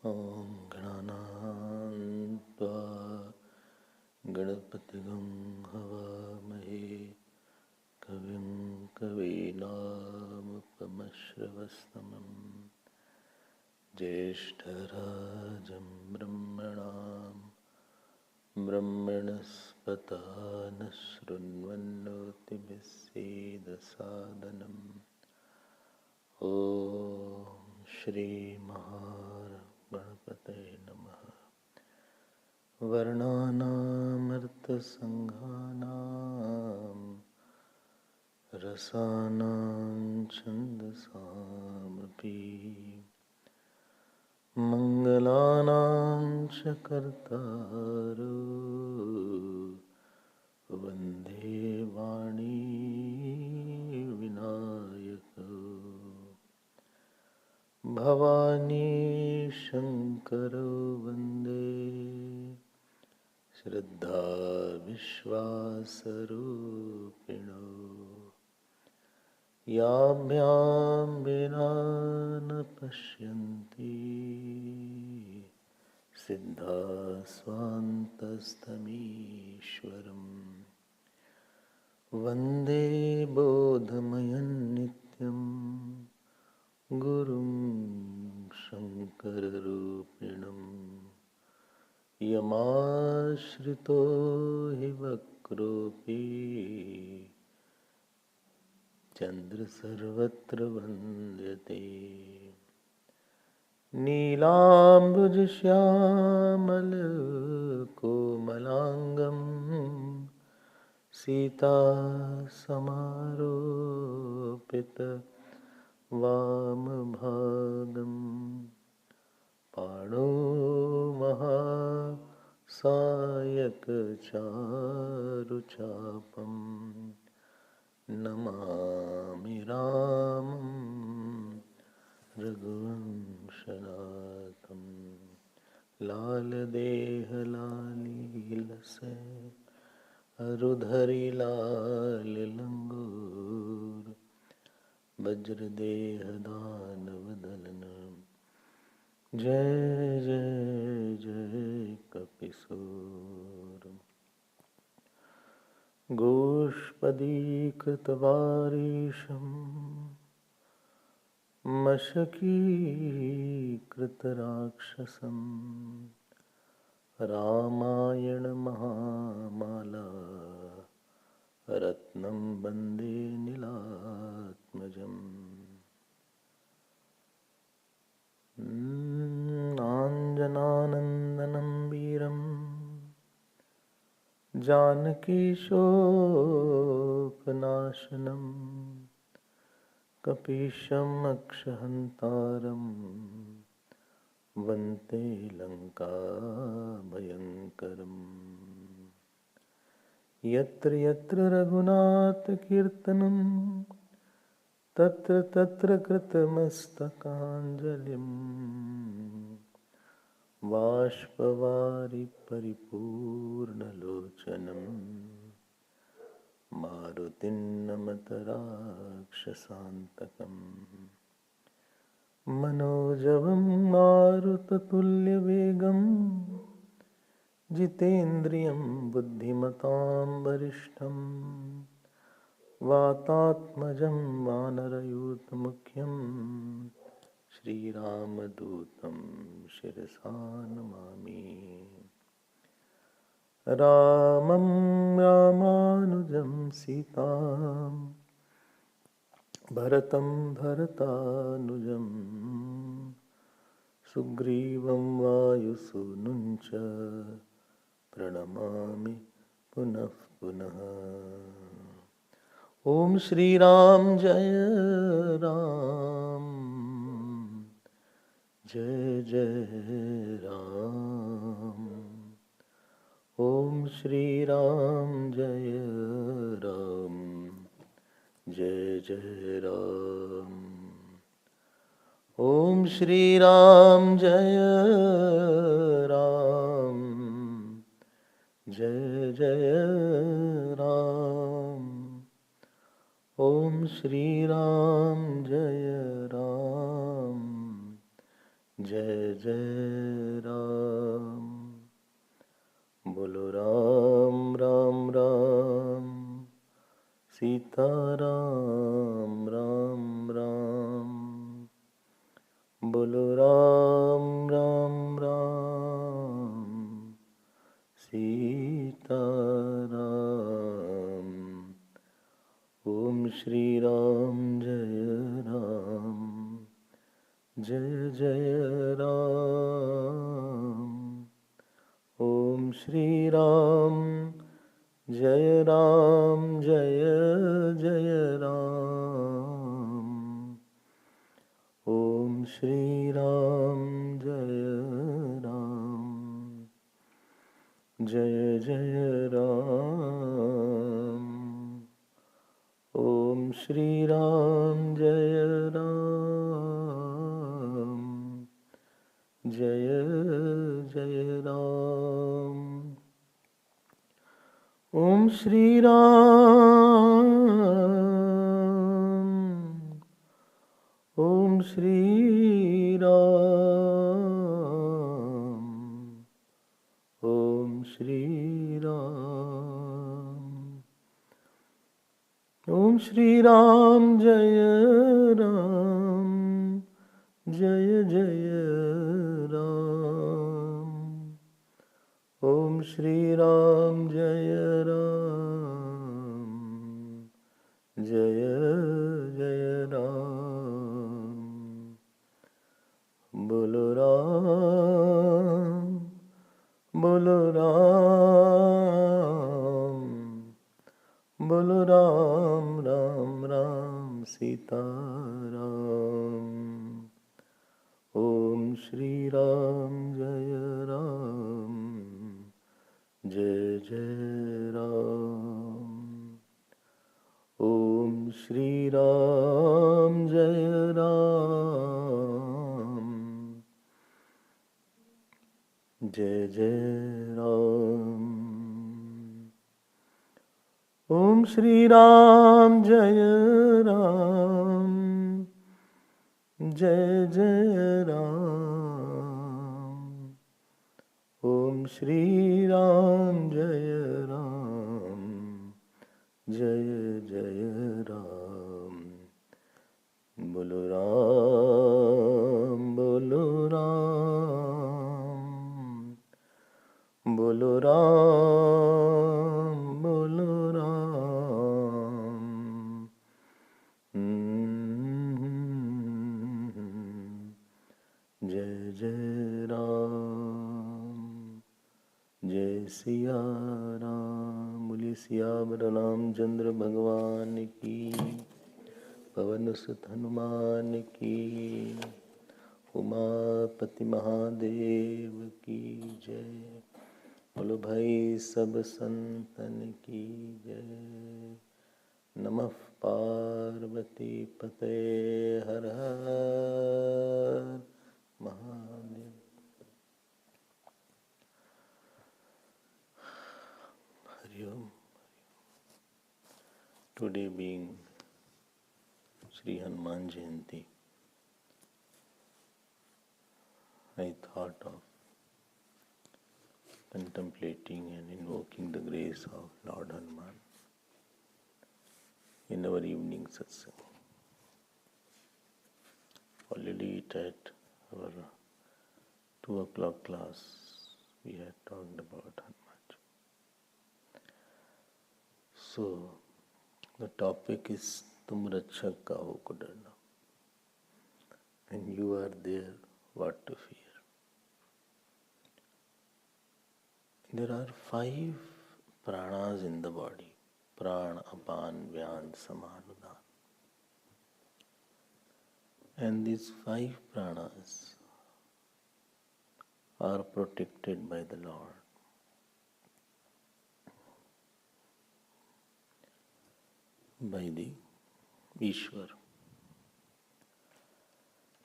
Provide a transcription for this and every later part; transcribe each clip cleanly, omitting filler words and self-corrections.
ॐ गणानान्त्वा गणपतिगं हवामहे कविं कवीनामुपमश्रवस्तमं ज्येष्ठराजं ब्रह्मणस्पत नः शृण्वन्नोतिभिः सीदसादनम् ॐ श्री महागणपते नमः। वर्णानामर्थसङ्घानां रसानां छन्दसामपि मङ्गलानां च कर्तारो वन्दे वाणी विनायको भवानी शङ्करो वन्दे श्रद्धा विश्वासरूपिणो याभ्यां विना न पश्यन्ति सिद्धा स्वान्तस्थमीश्वरम् वन्दे बोधमयं नित्यं गुरुं शङ्कररूपिणं यमाश्रितो हि वक्रोऽपि चन्द्रसर्वत्र वन्द्यते नीलाम्बुजश्यामलकोमलाङ्गं सीतासमारोपित वामभागं पाणो महासायकचारुचापं नमामि रामं रघुवंशनाथं लालदेहलालीलसे अरुधरि लाल लंगूर वज्रदेह दानवदलन जय जय जय कपिसूर गोष्पदीकृतवारीशं मशकीकृतराक्षसं रामायण महामाला रत्नं वन्दे नीलात्मजम् आञ्जनानन्दनं वीरं जानकीशोकनाशनं कपीशम् अक्षहन्तारं वन्दे लङ्काभयङ्करम् यत्र यत्र रघुनाथकीर्तनं तत्र तत्र कृतमस्तकाञ्जलिं बाष्पवारि परिपूर्णलोचनं मारुतिं नमत राक्षसान्तकम् मनोजवं मारुततुल्यवेगं जितेन्द्रियं बुद्धिमतां वरिष्ठं वातात्मजं वानरयूथमुख्यं श्रीरामदूतं शिरसा नमामि। रामं रामानुजं सीतां भरतं भरतानुजं सुग्रीवं वायुसूनुं च प्रणमामि पुनः पुनः। ओम श्री राम जय राम, जय जय राम। ओम श्री राम जय राम, जय जय राम। ओम श्री राम जय राम, जय जय राम। ओम श्री राम जय राम, जय जय राम। बोलो राम राम राम, सीता राम राम राम। बोलो राम राम राम, सीता राम। ओम श्री राम जय राम, जय जय राम। ओम श्री राम जय राम, जय जय राम। ओम श्री राम जय राम, जय जय राम। ओम श्री राम जय राम, जय जय राम। ओम श्री राम, ओम श्री राम, ओम श्री राम। ओम श्री राम जय राम, जय जय राम। ओम श्री राम जय राम, जय जय राम। बोलो राम, बोलो राम, बोलो राम राम राम, सीता राम। ओम श्री राम जय राम, जय जय राम। ओम श्री राम जय राम, जय जय राम। ओम श्री राम जय राम, जय जय राम। ओम श्री राम जय राम, जय जय राम। बोलो राम, बोलो राम, बोलो राम, बोलो राम। जय जय राम, जय सिया राम। बोलिए सियावर रामचंद्र भगवान की, पवन सुत हनुमान की, उमापति महादेव की जय। बोलो भाई सब संतन की जय। नमः पार्वती पते, हर हर Mahadev. Hariom. Today being Shri Hanuman Jayanti, I thought of contemplating and invoking the grace of Lord Hanuman in our evening satsang. already at our 2 o'clock class, we had talked about Hanuman. So, the topic is Tum Rachak Kaho Ko Darna. And you are there, what to fear. There are 5 pranas in the body. Pran, Apan, Vyan, Samanudan. And these 5 pranas are protected by the Lord. By the Ishwar.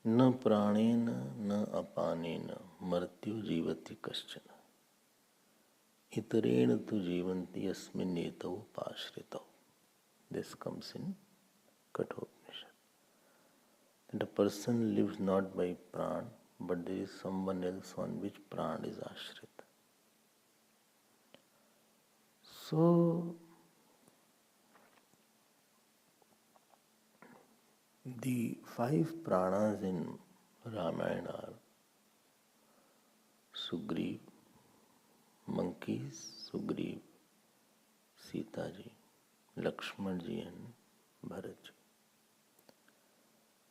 न प्राणेन न अपानेन मृत्यु जीवति कश्चन इतरेण तु जीवन्ति अस्मिन् एतौ पाश्रितौ. This comes in Kathopanishad. That a person lives not by pran, but there is someone else on which pran is ashrita. So, the 5 pranas in Ramayana are Sugriv, monkeys, Sugriv, Sita ji, Lakshman ji and Bharat ji.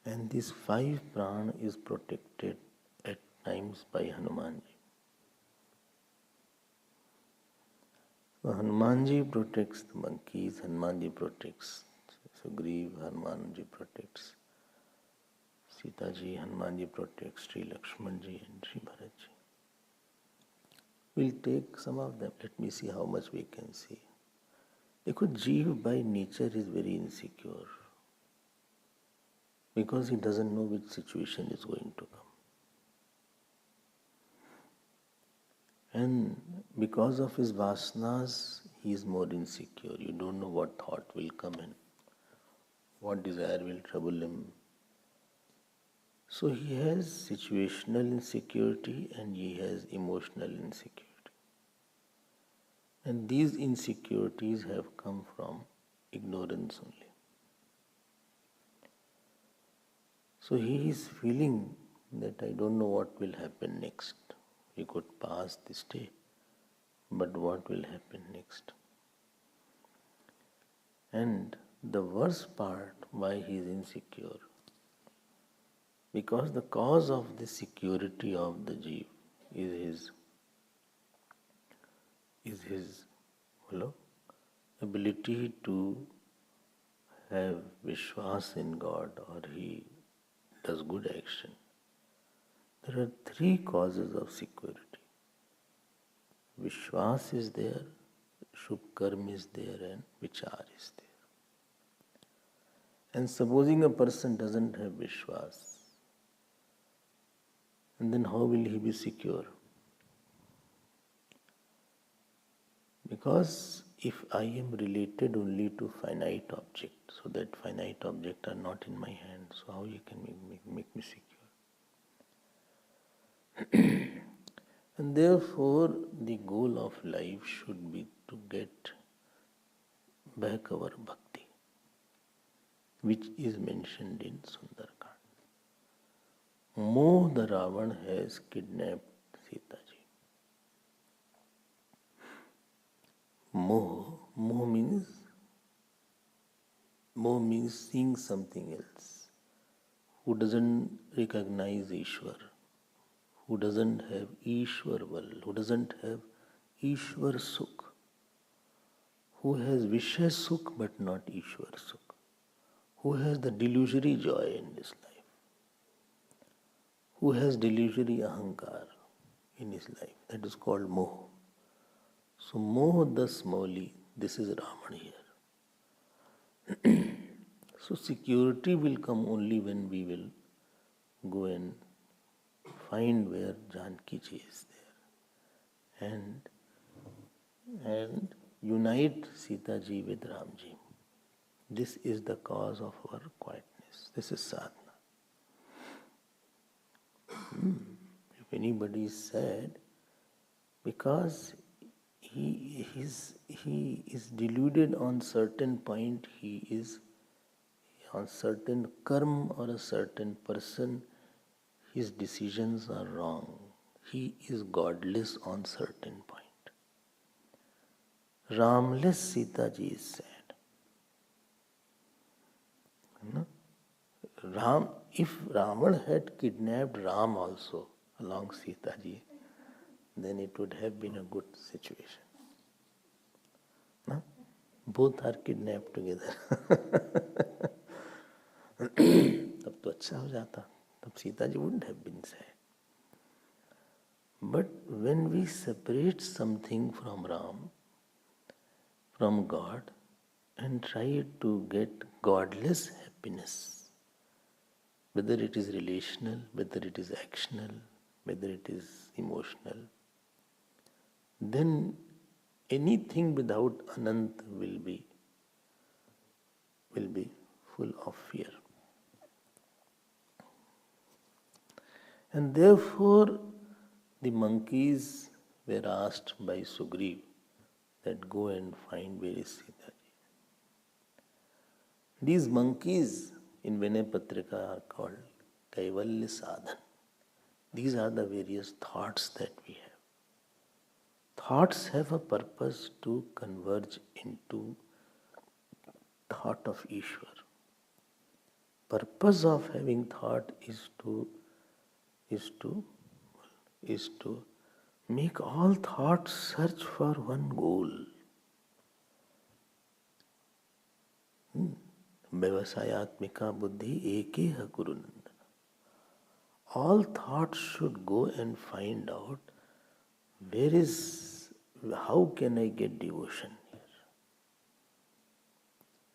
And this 5 pran is protected at times by Hanuman ji. So Hanuman ji protects the monkeys, Hanuman ji protects Sugriv, Hanuman ji protects Sita ji, Hanuman ji protects Shri Lakshman ji and Shri Bharat ji. We'll take some of them. Let me see how much we can see. Because Jeev by nature is very insecure. Because he doesn't know which situation is going to come. And because of his vasanas, he is more insecure. You don't know what thought will come in, what desire will trouble him. So he has situational insecurity and he has emotional insecurity. And these insecurities have come from ignorance only. So he is feeling that I don't know what will happen next. We could pass this day, but what will happen next? And the worst part why he is insecure, because the cause of the security of the Jeev is his ability to have Vishwas in God, or he does good action. There are 3 causes of security. Vishwas is there, Shubh Karma is there, and Vichar is there. And supposing a person doesn't have Vishwas, and then how will he be secure? Because if I am related only to finite objects, so that finite objects are not in my hand, so how you can make me secure? And therefore, the goal of life should be to get back our bhakti, which is mentioned in Sundarkand. Moh the Ravan has kidnapped Sita ji. Moh means seeing something else. Who doesn't recognize Ishwar, who doesn't have Ishwar Val, who doesn't have Ishwar Sukh, who has Vishya Sukh but not Ishwar Sukh, who has the delusory joy in this life, who has delusory ahankar in his life. That is called moh. So moh das mauli, this is Raman here. So security will come only when we will go and find where Janki ji is there and unite Sita ji with Ram ji. This is the cause of our quietness. This is sadhana. If anybody is sad, because he is deluded on certain point, he is on certain karma or a certain person, his decisions are wrong. He is godless on certain point. Ramless Sita ji is sad. No? If Ravan had kidnapped Ram also along Sita ji, then it would have been a good situation. No? Both are kidnapped together. तब तो अच्छा हो जाता. तब Sita ji wouldn't have been sad. But when we separate something from Ram, from God, and try to get godless happiness, whether it is relational, whether it is actional, whether it is emotional, then anything without Anant will be full of fear. And therefore, the monkeys were asked by Sugriv that go and find where is Sita ji. These monkeys in Vinay Patrika are called Kaivalya Sadhan. These are the various thoughts that we have. Thoughts have a purpose to converge into thought of Ishwar. Purpose of having thought is to make all thoughts search for one goal. Vyavasayatmika buddhi ekeha kurunandana. All thoughts should go and find out how can I get devotion here?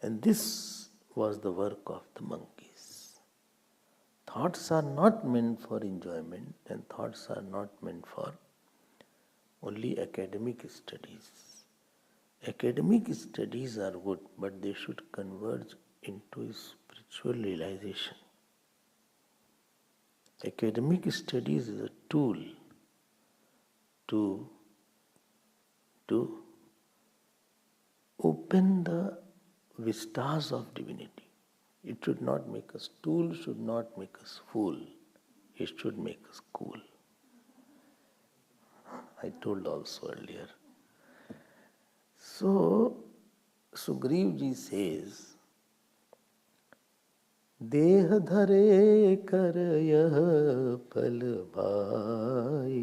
And this was the work of the monkeys. Thoughts are not meant for enjoyment, and thoughts are not meant for only academic studies. Academic studies are good, but they should converge into spiritual realization. Academic studies is a tool to open the vistas of divinity. It should not make us tool, should not make us fool. It should make us cool. I told also earlier. So, Sugriv ji says, देह धरे कर यह फल भाई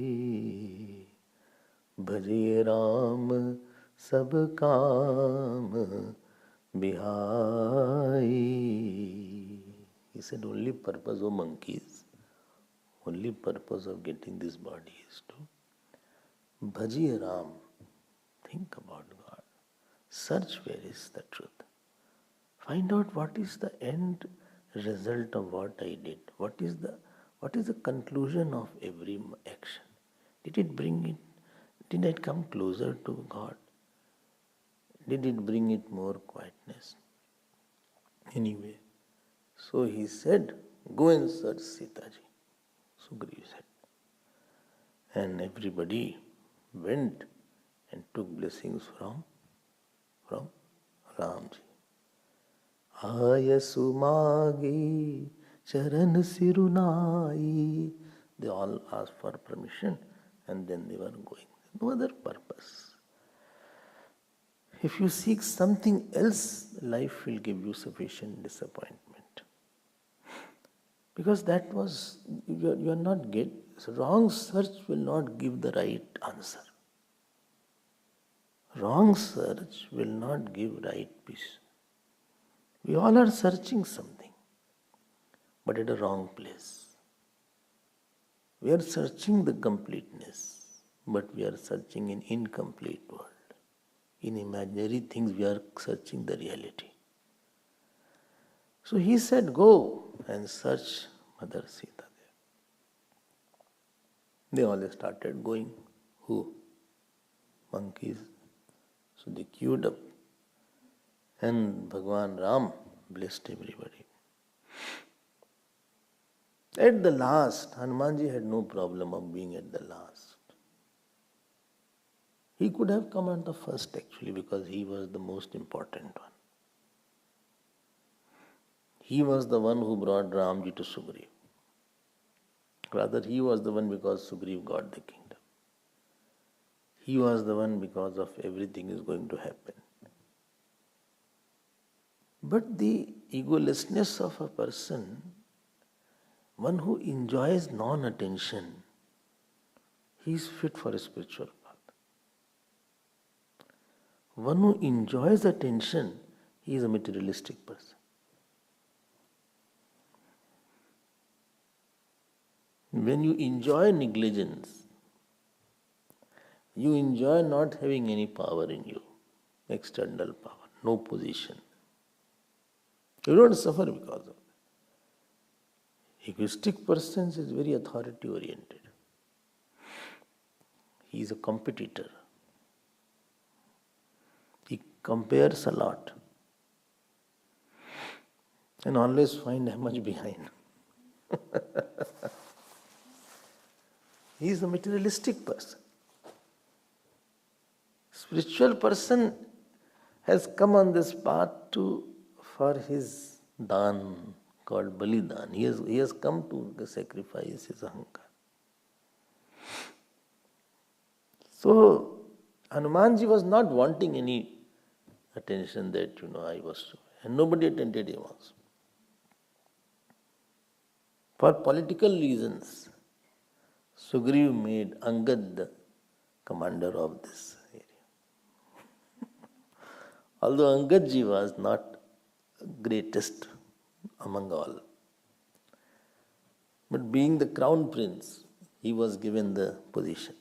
भजे राम सब काम बिहाई. He said only purpose of monkeys, only purpose of getting this body is to bhaji Ram. Think about God. Search where is the truth. Find out what is the end result of what I did. What is the conclusion of every action? Did it come closer to God? Did it bring it more quietness? Anyway, so he said, go and search Sita ji. Sugriv said. And everybody went and took blessings from Ramji. Ayasu magi charan sirunai. They all asked for permission and then they were going. No other purpose. If you seek something else, life will give you sufficient disappointment. Because that was, you are not wrong search will not give the right answer. Wrong search will not give right peace. We all are searching something, but at a wrong place. We are searching the completeness, but we are searching an incomplete world. In imaginary things, we are searching the reality. So he said, go and search Mother Sita. They all started going. Who? Monkeys. So they queued up. And Bhagwan Ram blessed everybody. At the last, Hanumanji had no problem of being at the last. He could have come at the first actually because he was the most important one. he was the one who brought Ramji to Sugriv. Rather, he was the one because Sugriv got the kingdom. He was the one because of everything is going to happen. But the egolessness of a person, one who enjoys non-attention, he is fit for a spiritual path. One who enjoys attention, he is a materialistic person. When you enjoy negligence, you enjoy not having any power in you, external power, no position. You don't suffer because of that. Egoistic person is very authority oriented. He is a competitor. He compares a lot and always finds much behind. He is a materialistic person. Spiritual person has come on this path for his dan called Balidan. He has come to sacrifice his ahankar. So Hanumanji was not wanting any attention that I was, and nobody attended him also. For political reasons, Sugriv made Angad the commander of this area. Although Angadji was not greatest among all, but being the crown prince, he was given the position.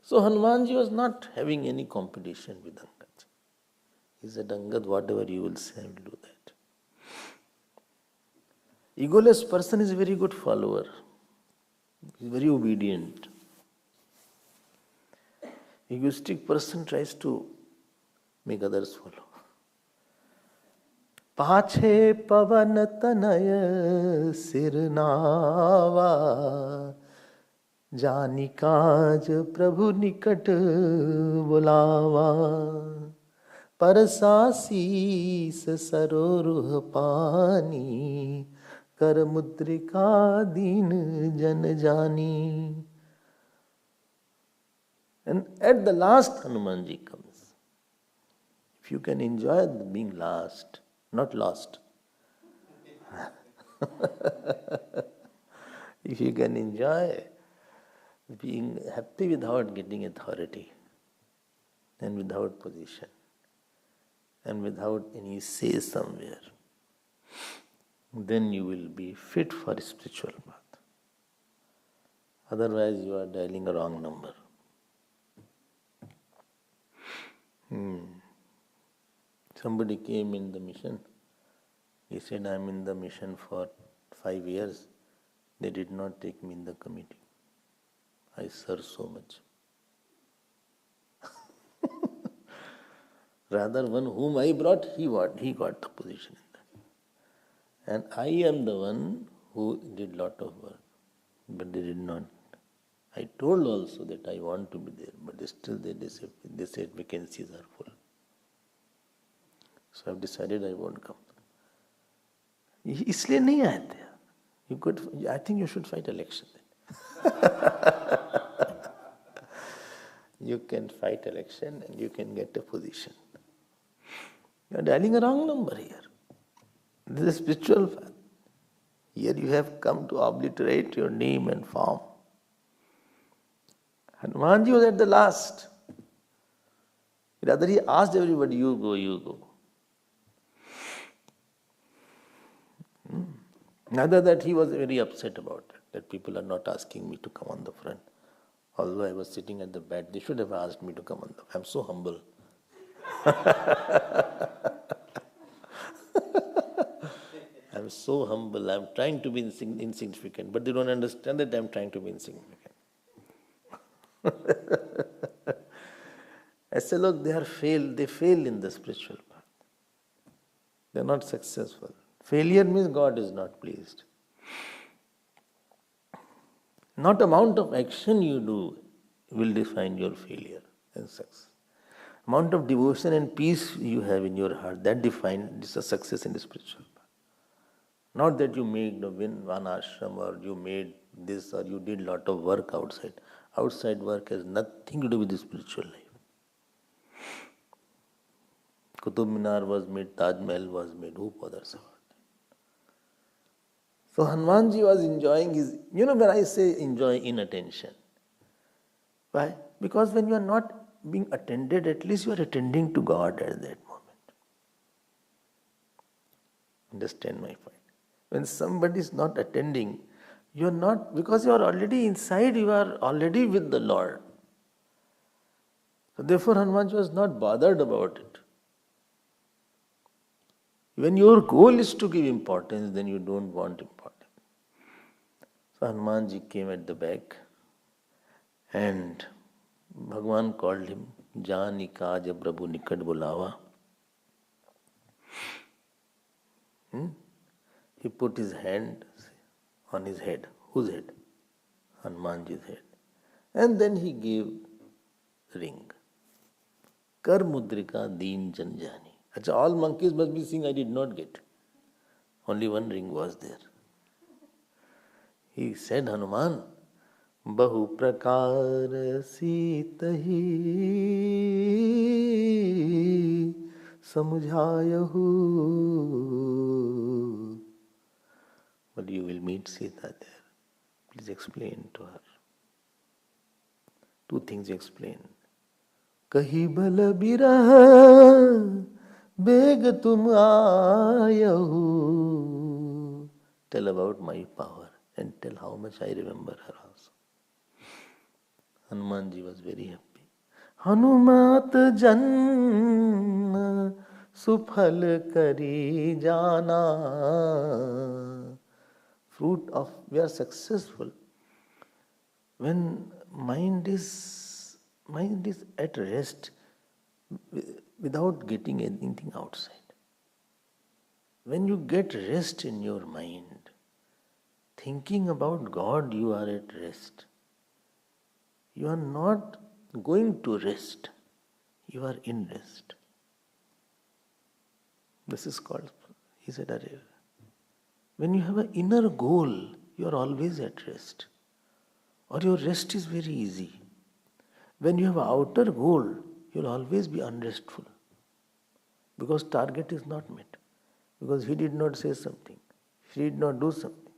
So Hanumanji was not having any competition with Angad. He said, Angad, whatever you will say, I will do that. Egoless person is a very good follower. He is very obedient. Egoistic person tries to make others follow. Pache pavan tanaya sirnava जानी काज प्रभु निकट बुलावा परसासीस सरोरुह पानी कर मुद्रिका दीन जन जानी. And at the last Hanumanji comes. If you can enjoy being last, not lost. If you can enjoy being happy without getting authority and without position and without any say somewhere, then you will be fit for a spiritual path. Otherwise you are dialing a wrong number. Somebody came in the mission. He said, I am in the mission for 5 years. They did not take me in the committee. I serve so much. Rather, one whom I brought, he got the position in that. And I am the one who did lot of work. But they did not. I told also that I want to be there, but still they said vacancies are full. So I have decided I won't come. इसलिए नहीं आए थे. I think you should fight election then. You can fight election and you can get a position. You are dialing a wrong number here. This is spiritual path. Here you have come to obliterate your name and form. Hanumanji was at the last. Rather, he asked everybody, you go, you go. Neither that he was very upset about it, that people are not asking me to come on the front. Although I was sitting at the back, they should have asked me to come on the front. I'm so humble. I'm so humble. I'm trying to be insignificant, but they don't understand that I'm trying to be insignificant. I say, look, they fail in the spiritual path. They're not successful. Failure means God is not pleased. Not amount of action you do will define your failure and success. Amount of devotion and peace you have in your heart, that defines a success in the spiritual path. Not that you made win one ashram or you made this or you did lot of work outside. Outside work has nothing to do with the spiritual life. Qutub Minar was made, Taj Mahal was made, who bothers about it? So Hanumanji was enjoying his, when I say enjoy inattention. Why? Because when you are not being attended, at least you are attending to God at that moment. Understand my point? When somebody is not attending, you are not, because you are already inside, you are already with the Lord. So therefore Hanumanji was not bothered about it. When your goal is to give importance, then you don't want importance. So Hanumanji came at the back and Bhagwan called him, Jani Kaj Prabhu Nikat Bulawa. He put his hand on his head. Whose head? Hanumanji's head. And then he gave ring. Kar Mudrika Deen Janjani. Achha, all monkeys must be saying, I did not get. Only one ring was there. He said, Hanuman, Bahu Prakar Sitahi Samujhayahu. But you will meet Sita there. Please explain to her. Two things you explain. Kahi bala birah beg tum aayahu. Tell about my power and tell how much I remember her also. Hanumanji was very happy. Hanumat janma sufal kari jana. Fruit of, we are successful when mind is at rest without getting anything outside. When you get rest in your mind, thinking about God, you are at rest. You are not going to rest. You are in rest. This is called, he said, when you have an inner goal, you are always at rest. Or your rest is very easy. When you have an outer goal, you will always be unrestful. Because target is not met. Because he did not say something. She did not do something.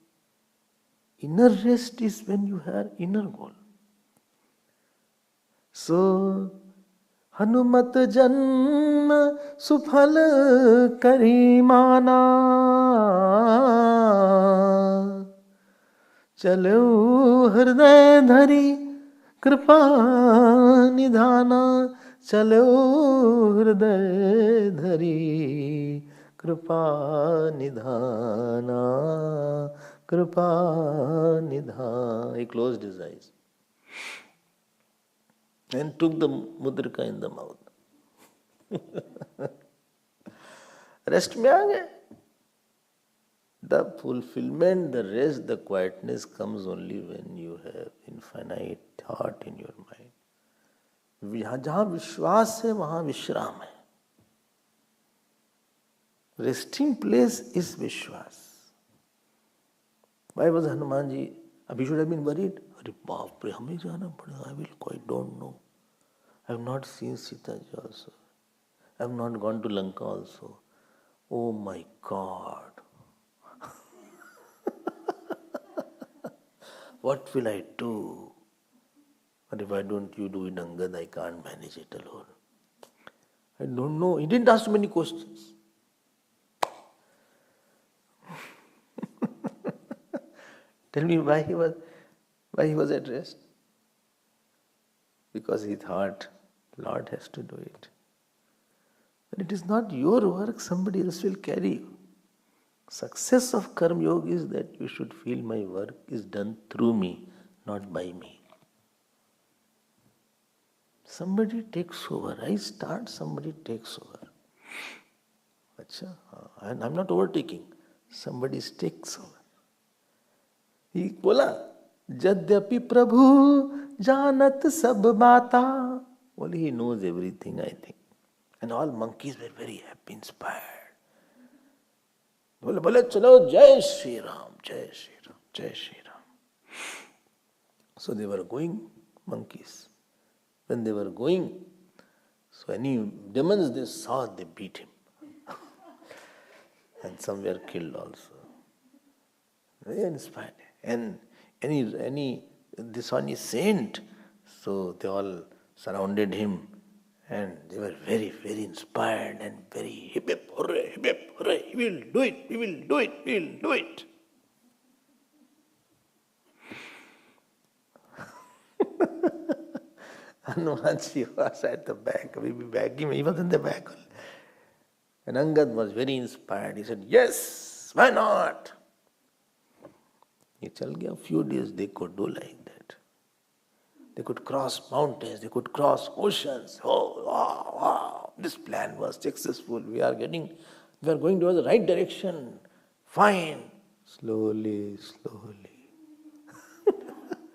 Inner rest is when you have inner goal. So, Hanumat janma sufal karimana chalo hriday dhari kripa nidhana chalo hriday dhari kripa nidhana kripa nidhana. He closed his eyes and took the mudrika in the mouth. Rest mein aa gaye. The fulfillment, the rest, the quietness comes only when you have infinite thought in your mind. जहाँ विश्वास है वहाँ विश्राम है. Resting place is Vishwas. Why was Hanumanji? He should have been worried. Arey baap re, hame jana padega. I will quite don't know. I have not seen Sita ji also. I have not gone to Lanka also. Oh my God. What will I do? But why don't you do it, Angad? I can't manage it alone. I don't know. He didn't ask many questions. Tell me why he was at rest. Because he thought, Lord has to do it. But it is not your work, somebody else will carry you. Success of Karma Yoga is that you should feel my work is done through me, not by me. Somebody takes over. I start, somebody takes over. Achha, and I'm not overtaking. Somebody takes over. He बोला, यद्यपि प्रभु जानत सब बाता Only he knows everything, I think. And all monkeys were very happy, inspired. Bole, bole, chalo, Jai Shri Ram, Jai Shri Ram, Jai Shri Ram. So they were going, monkeys. When they were going, so any demons they saw, they beat him. And some were killed also. Very inspired. And they saw any saint, so they all surrounded him and they were very, very inspired and very hip hip hooray, we will do it, we will do it, we will do it. Hanumanji was at the back, we back him, he was in the back. And Angad was very inspired. He said, yes, why not? He told a few days they could do like that. They could cross mountains, they could cross oceans. Oh, wow, wow. This plan was successful. We are going towards the right direction. Fine. Slowly.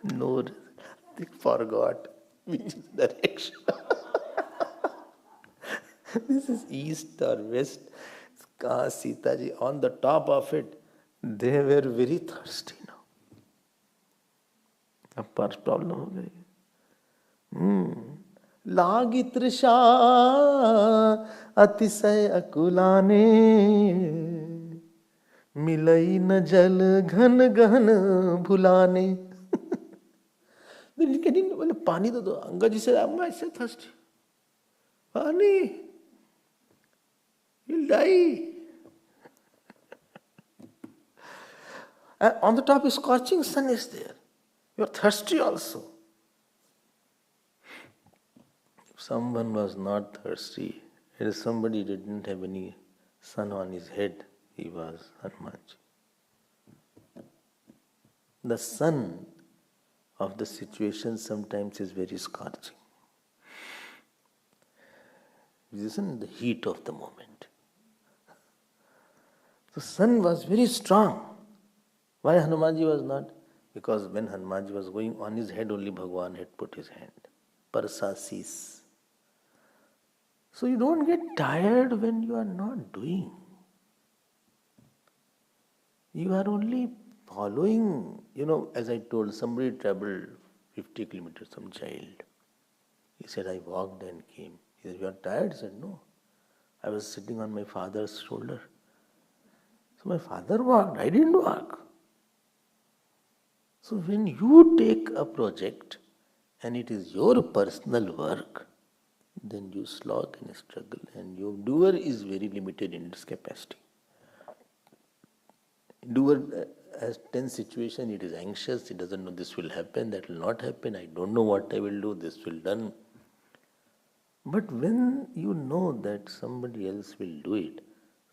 No, they forgot which direction. This is east or west. Sita ji, on the top of it, they were very thirsty now. अब problem हो गई. लागी तृषा अतिशय अकुलाने मिलई न जल घन घन भुलाने. बोले पानी तो दो. अंगद जी से I'm ऐसे thirsty. पानी. You'll die. And on the top, scorching sun is there. You are thirsty also. If someone was not thirsty, if somebody didn't have any sun on his head, he was Hanumanji. The sun of the situation sometimes is very scorching. It isn't the heat of the moment. The sun was very strong. Why Hanumanji was not? Because when Hanumanji was going, on his head only Bhagwan had put his hand. Parsasis. So you don't get tired when you are not doing. You are only following. As I told, somebody traveled 50 kilometers, some child. He said, I walked and came. He said, you are tired? He said, no. I was sitting on my father's shoulder. So my father walked, I didn't walk. So when you take a project and it is your personal work, then you slog and struggle, and your doer is very limited in its capacity. Doer has tense situation, it is anxious, it doesn't know this will happen, that will not happen, I don't know what I will do, this will done. But when you know that somebody else will do it,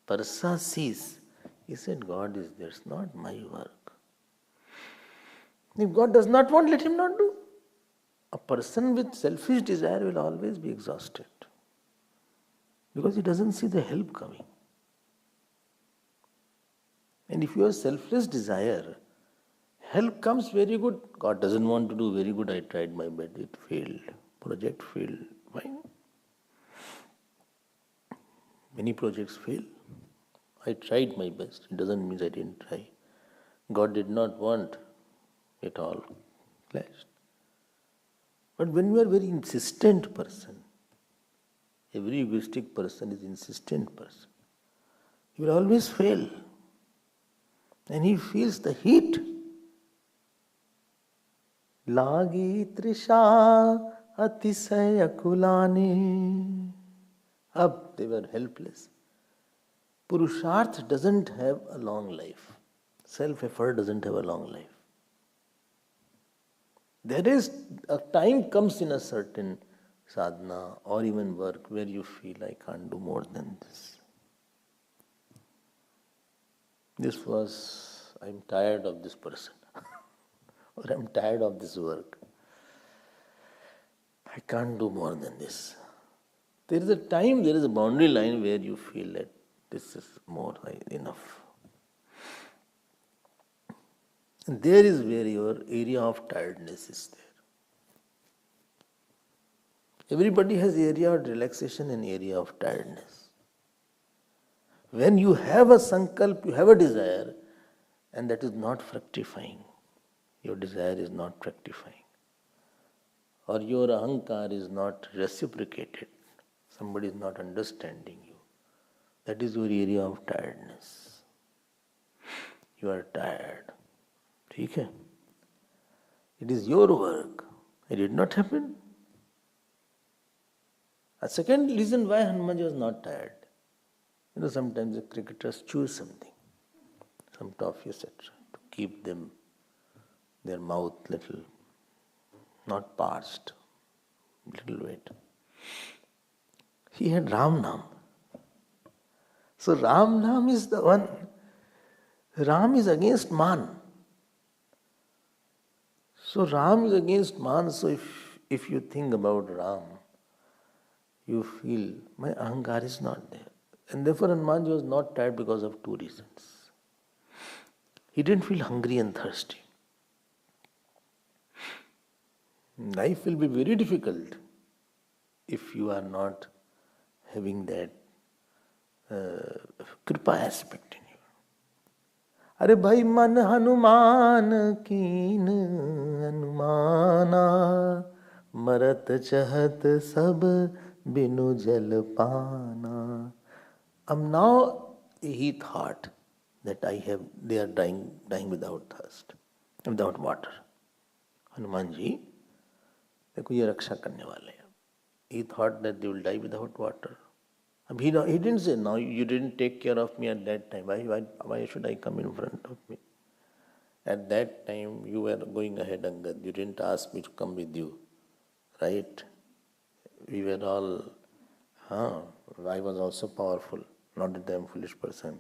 Parsa sees, he said, God is there, it's not my work. If God does not want, let him not do. A person with selfish desire will always be exhausted because he doesn't see the help coming. And if you have selfless desire, help comes very good. God doesn't want to do very good. I tried my best, it failed. Project failed. Fine. Many projects fail. I tried my best. It doesn't mean I didn't try. God did not want it all clashed. But when you are a very insistent person, every egoistic person is insistent person, he will always fail. And he feels the heat. Lagi trisha atisaya kulane. Up, they were helpless. Purusharth doesn't have a long life. Self-effort doesn't have a long life. There is a time comes in a certain sadhana or even work where you feel I can't do more than this. This was, I'm tired of this person or I'm tired of this work. I can't do more than this. There is a time, there is a boundary line where you feel that this is more enough. And there is where your area of tiredness is there. Everybody has area of relaxation and area of tiredness. When you have a sankalp, you have a desire, and that is not fructifying. Your desire is not fructifying. Or your ahankar is not reciprocated. Somebody is not understanding you. That is your area of tiredness. You are tired. Okay? It is your work. It did not happen. A second reason why Hanumanji was not tired. Sometimes the cricketers choose something, some toffee, etc., to keep them, their mouth little, not parched, little wet. He had Ram Nam. So Ram Nam is the one. Ram is against Man. So Ram is against Man. So if you think about Ram, you feel my ahankar is not there. And therefore Hanumanji was not tired because of two reasons. He didn't feel hungry and thirsty. Life will be very difficult if you are not having that kripa aspect in you. Are bhai man Hanuman keen Hanumana marat chahat sab binu jal pana. Now he thought that they are dying without thirst, without water. Hanuman ji, देखो ये रक्षा करने वाले हैं. He thought that they will die without water. He didn't say, no, you didn't take care of me at that time. Why should I come in front of me? At that time, you were going ahead, Angad. You didn't ask me to come with you. Right? We were all, I was also powerful. Not that I am a foolish person.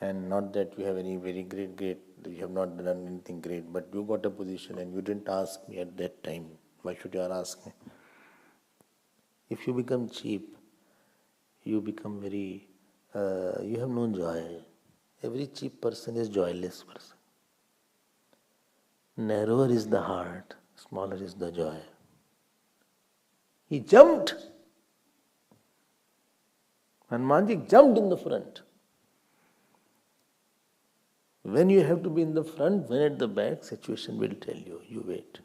And not that you have any very great, you have not done anything great. But you got a position and you didn't ask me at that time. Why should you ask me? If you become cheap, you become very, you have no joy. Every cheap person is joyless person. Narrower is the heart, smaller is the joy. He jumped. Hanumanji jumped in the front. When you have to be in the front, when at the back, situation will tell you, you wait.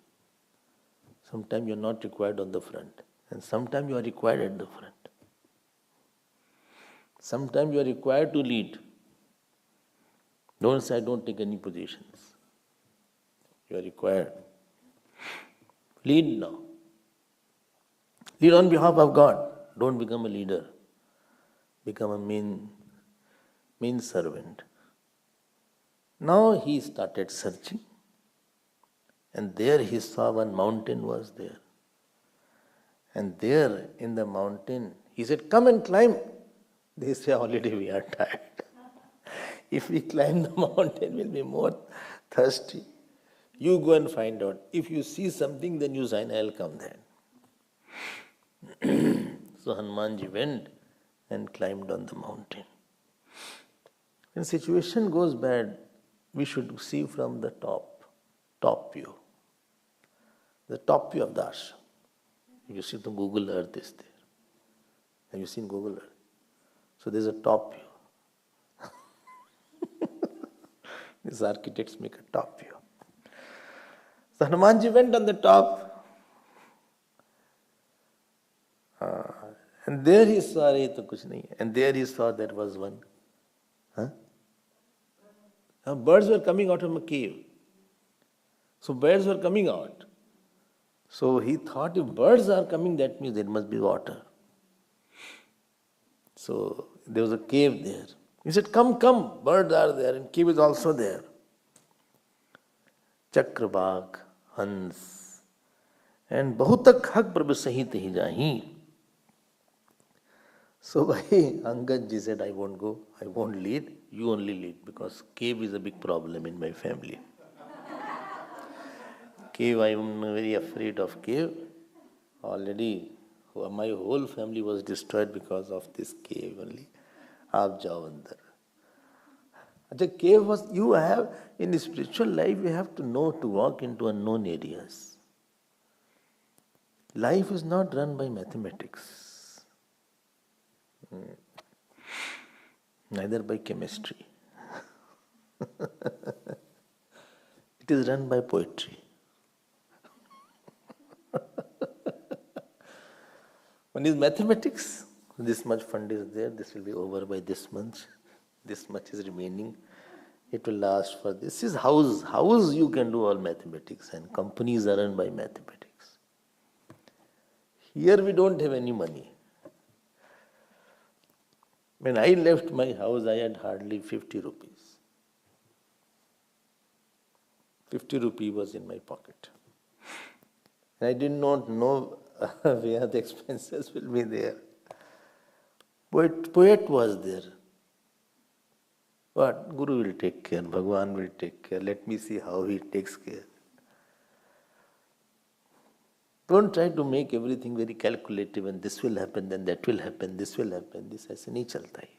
Sometimes you are not required on the front. And sometimes you are required at the front. Sometimes you are required to lead. Don't say, I don't take any positions. You are required. Lead now. Lead on behalf of God. Don't become a leader. Become a mean servant. Now he started searching. And there he saw one mountain was there. And there in the mountain, he said, come and climb. They say, already we are tired. If we climb the mountain, we'll be more thirsty. You go and find out. If you see something, then you sign, I'll come then. So Hanumanji went and climbed on the mountain. When situation goes bad, we should see from the top view. The top view of the ashram. You see the Google Earth is there. Have you seen Google Earth? So there's a top view. These architects make a top view. So Hanumanji went on the top. And there he saw, and there he saw there was one. Birds were coming out of a cave. So birds were coming out. So he thought if birds are coming, that means there must be water. So there was a cave there. He said, come, birds are there, and cave is also there. Chakrabag, Hans, and Bahutak Hak Prabhu Sahit hi jahi. So Angad ji said, I won't go, I won't lead, you only lead, because cave is a big problem in my family. Cave, I am very afraid of cave. Already my whole family was destroyed because of this cave only. Aap jao andar. The cave was, you have, in spiritual life, you have to know to walk into unknown areas. Life is not run by mathematics, neither by chemistry. It is run by poetry. One is mathematics. This much fund is there, this will be over by this month, this much is remaining, it will last for this. Is house. House you can do all mathematics, and companies are run by mathematics. Here we don't have any money. When I left my house, I had hardly 50 rupees. 50 rupees was in my pocket. I did not know where the expenses will be there. Poet was there. What? Guru will take care, Bhagwan will take care. Let me see how he takes care. Don't try to make everything very calculative and this will happen, then that will happen, this will happen. This aise nahi chalta hai.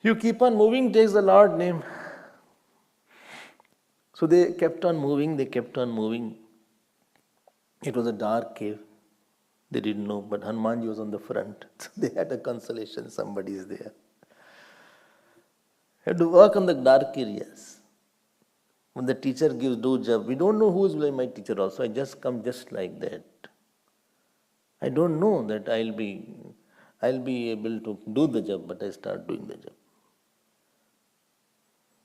You keep on moving, takes the Lord name. So they kept on moving, It was a dark cave. They didn't know, but Hanumanji was on the front. So they had a consolation, somebody is there. Had to work on the dark areas. When the teacher gives do job, we don't know who is my teacher also. I just come just like that. I don't know that I'll be able to do the job, but I start doing the job.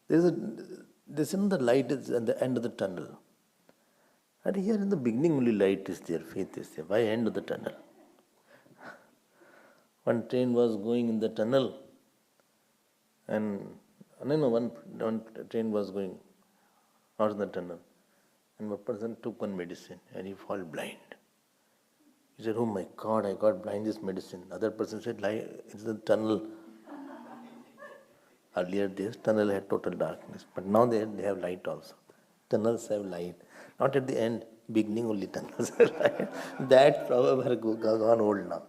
There's another light is at the end of the tunnel. And here in the beginning only light is there, faith is there. Why end of the tunnel? One train was going in the tunnel, and one train was going out of the tunnel, and one person took one medicine and he fell blind. He said, "Oh my God, I got blind this medicine." Other person said, "It's the tunnel." Earlier this tunnel had total darkness, but now they have light also. Tunnels have light. Not at the end, beginning only tunnels have light. That proverb has gone old now.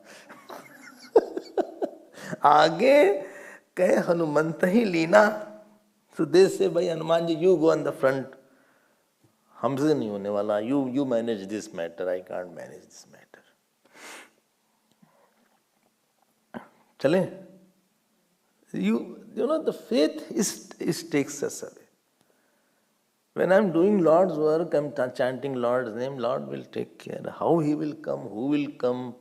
आगे कहे हनुमंत ही Leena. So they say, "Bhai Hanuman ji, you go on the front. हमसे नहीं होने वाला. You manage this matter. I can't manage this matter." चले? You know the faith is takes us away. When I'm doing Lord's work, I'm chanting Lord's name, Lord will take care. How he will come, who will come.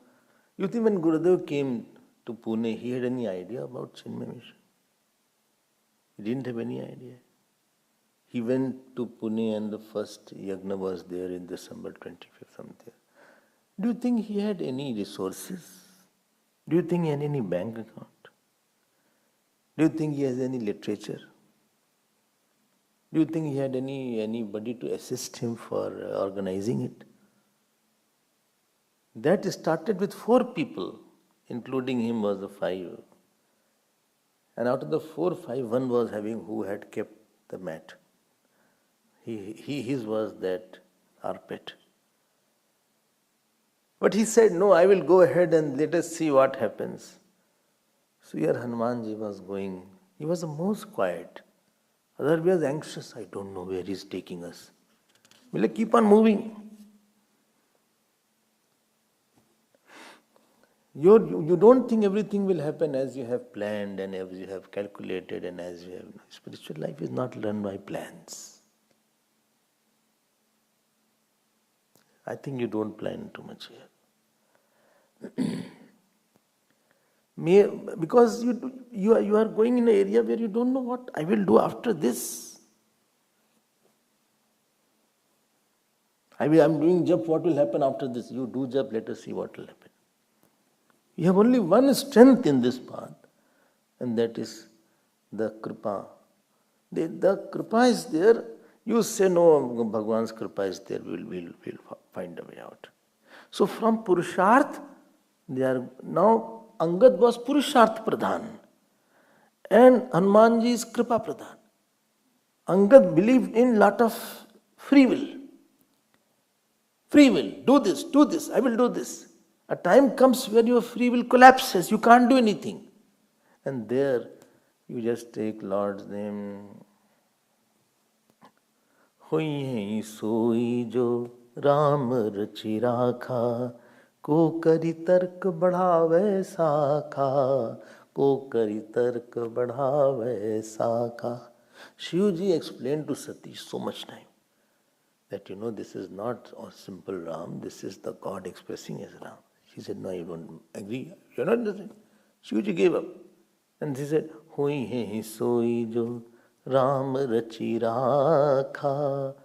You think when Gurudev came to Pune, he had any idea about Chinmaya mission? He didn't have any idea. He went to Pune and the first yagna was there in December 25th, something. Do you think he had any resources? Do you think he had any bank account? Do you think he has any literature? Do you think he had anybody to assist him for organizing it? That started with 4 people, including him was the 5. And out of the 4, 5, one was who had kept the mat. His was that carpet. But he said, "No, I will go ahead and let us see what happens." So here Hanumanji was going. He was the most quiet. Otherwise anxious. I don't know where he is taking us. We'll keep on moving. You don't think everything will happen as you have planned and as you have calculated and as you have. Spiritual life is not run by plans. I think you don't plan too much here. Because you are going in an area where you don't know what I will do after this. I'm doing jap, what will happen after this? You do jap, let us see what will happen. You have only one strength in this path, and that is the kripa. The kripa is there. You say, "No, Bhagwan's kripa is there, we'll find a way out." So from Purusharth, they are now Angad was Purusharth Pradhan and Hanumanji is Kripa Pradhan. Angad believed in lot of free will. Free will, do this, I will do this. A time comes when your free will collapses, you can't do anything. And there you just take Lord's name. Hoi hai soi jo Ram रचि राखा, को करि तर्क बढ़ावे साखा, को करि तर्क बढ़ावे साखा. Shivji explained to Sati so much time that this is not a simple Ram, this is the God expressing as Ram. She said, no, you don't agree. You're not listening. Shivji gave up. And she said, Hui hai soi jo Ram rachi rakha.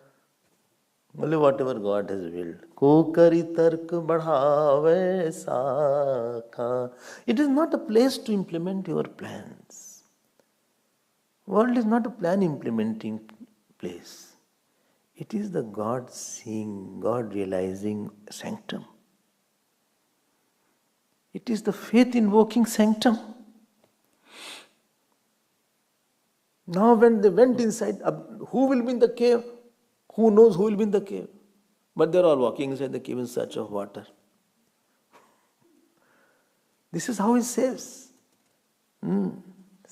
Only whatever God has willed. Ko kari tark badhave sakha. It is not a place to implement your plans. World is not a plan implementing place. It is the God seeing, God realizing sanctum. It is the faith invoking sanctum. Now when they went inside, who will be in the cave? Who knows who will be in the cave? But they're all walking inside the cave in search of water. This is how he saves.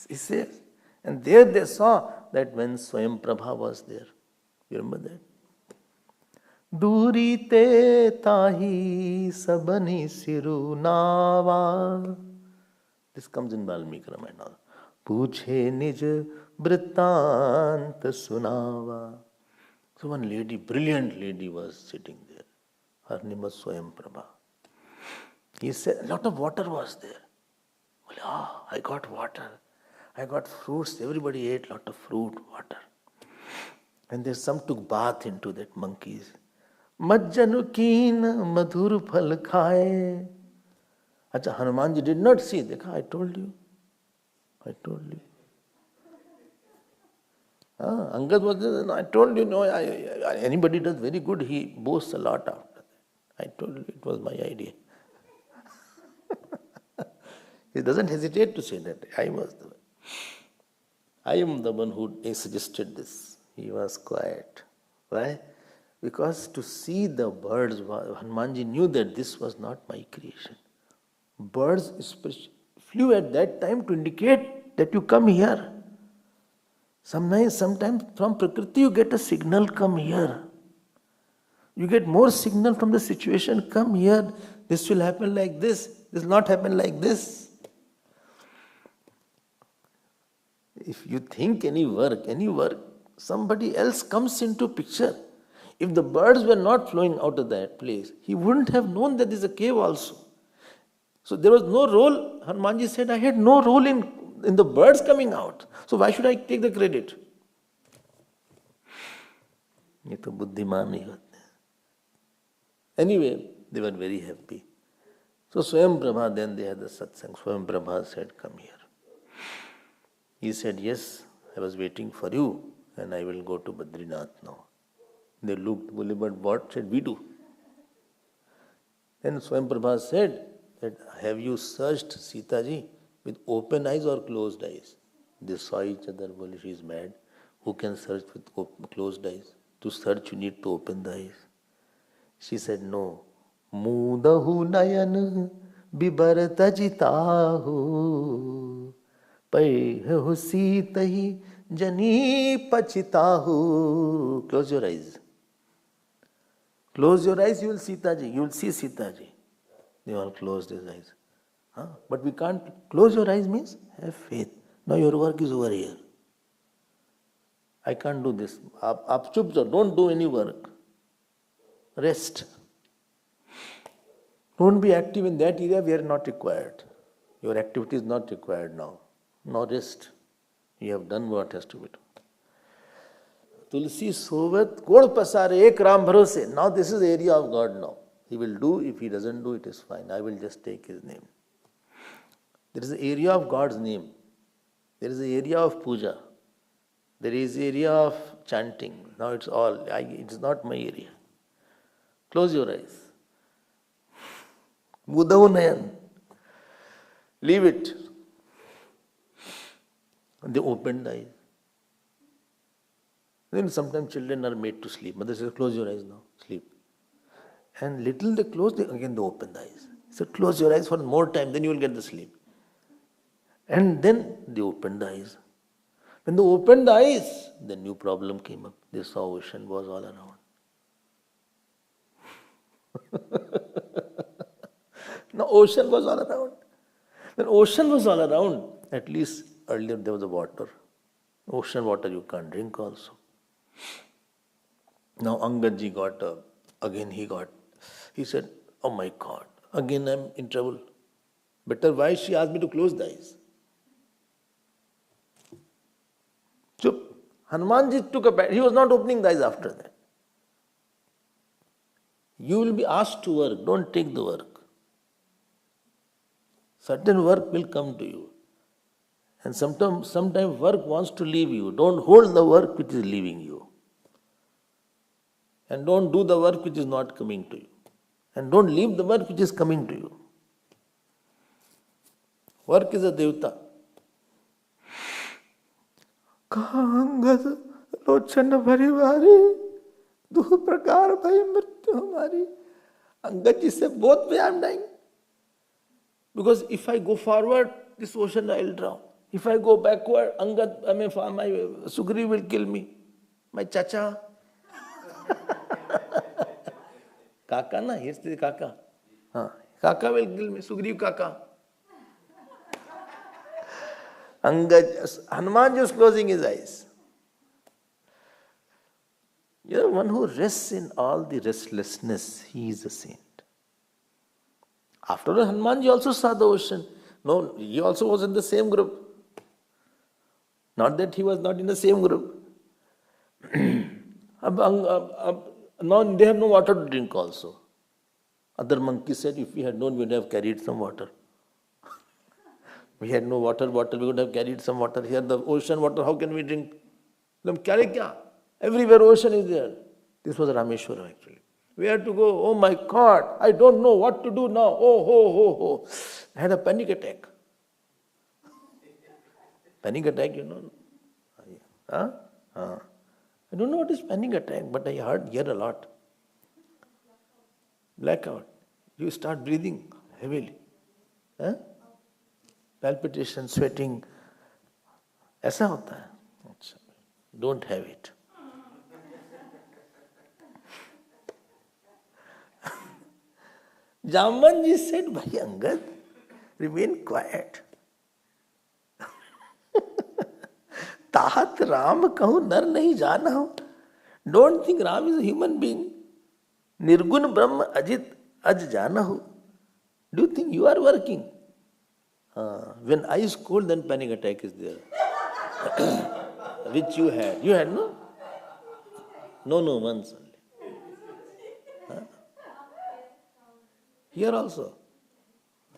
He saves. And there they saw that when Swayam Prabha was there. You remember that? Duri te tahi sabani siru nava. This comes in Valmiki Ramayana. Puche nij brittant sunava. So one lady, brilliant lady was sitting there. Her name was Swayam Prabha. He said, a lot of water was there. Well, I got water. I got fruits. Everybody ate a lot of fruit, water. And then some took bath into that monkeys. Majjanukeen madhur phal khaye. Acha, Hanumanji did not see. Dekha, I told you. I told you. Angad was there. I told you, no, anybody does very good, he boasts a lot after that. I told you, it was my idea. He doesn't hesitate to say that. I am the one who suggested this. He was quiet. Why? Because to see the birds, Hanumanji knew that this was not my creation. Birds flew at that time to indicate that you come here. Sometimes from Prakriti you get a signal, come here. You get more signal from the situation, come here. This will happen like this. This will not happen like this. If you think any work, somebody else comes into picture. If the birds were not flowing out of that place, he wouldn't have known that there is a cave also. So there was no role. Hanumanji said, I had no role in the birds coming out. So why should I take the credit? ये तो बुद्धिमान नहीं होते. Anyway, they were very happy. So Swayam Prabha, then they had the satsang. Swayam Prabha said, come here. He said, yes, I was waiting for you and I will go to Badrinath now. They looked, but what should we do? Then Swayam Prabha said, that have you searched Sita ji with open eyes or closed eyes? They saw each other, well, she is mad. Who can search with closed eyes? To search you need to open the eyes. She said, no. Mudahu nayan bibarta jitahu paihu sitahi jani pachitahu. Close your eyes. Close your eyes, you will see Sita ji. You will see Sita ji. They all closed his eyes. But we can't. Close your eyes means have faith. Now your work is over here. I can't do this. Aap chup jao. Don't do any work. Rest. Don't be active in that area where not required. Your activity is not required now. Now rest. You have done what has to be done. Tulsi Sovat Kod Pasare Ek Ram Bharose. Now this is the area of God now. He will do. If he doesn't do, it is fine. I will just take his name. There is an area of God's name. There is an area of puja. There is an area of chanting. Now it's all. It is not my area. Close your eyes. Mudavunayan. Leave it. And they opened the eyes. Then sometimes children are made to sleep. Mother says, close your eyes now. Sleep. And little they close, again they open the eyes. So close your eyes for more time, then you will get the sleep. And then they opened the eyes. When they opened the eyes, the new problem came up. They saw ocean was all around. Now ocean was all around. When ocean was all around, at least earlier there was a water. Ocean water you can't drink also. Now Angadji got again he said, oh my God, again I'm in trouble. Better why she asked me to close the eyes. Chup. Hanumanji took a bite. He was not opening the eyes after that. You will be asked to work. Don't take the work. Certain work will come to you. And sometimes work wants to leave you. Don't hold the work which is leaving you. And don't do the work which is not coming to you. And don't leave the work which is coming to you. Work is a devta. कांगद लोचन भरी वारी दो प्रकार भई मृत्यु हमारी. Angad ji said, both way I am dying. Because if I go forward, this ocean I will drown. If I go backward, my Sugri will kill me. My chacha. Kaka na, here's the Kaka. Kaka will kill me, Sugriv Kaka. Hanuman was closing his eyes. You are one who rests in all the restlessness. He is a saint. After all, Hanumanji also saw the ocean. No, he also was in the same group. Not that he was not in the same group. Now they have no water to drink also. Other monkeys said, if we had known, we would have carried some water. We had no water bottle, we would have carried some water. Here the ocean water, how can we drink? Everywhere ocean is there. This was Rameshwaram actually. We had to go, oh my God, I don't know what to do now. Oh, ho, ho, ho. I had a panic attack. Panic attack, you know. Huh? I don't know what is panic attack, but I hear a lot. Blackout. You start breathing heavily. Huh? Palpitation, sweating. ऐसा होता है. Don't have it. Jambanji said, Bhai Angad, remain quiet. Tahat Ram kahu nar nahi jana ho. Don't think Ram is a human being. Nirgun Brahma ajit aj jana ho. Do you think you are working? When eye is cold, then panic attack is there. Which you had. You had, no? No, once only. Here also?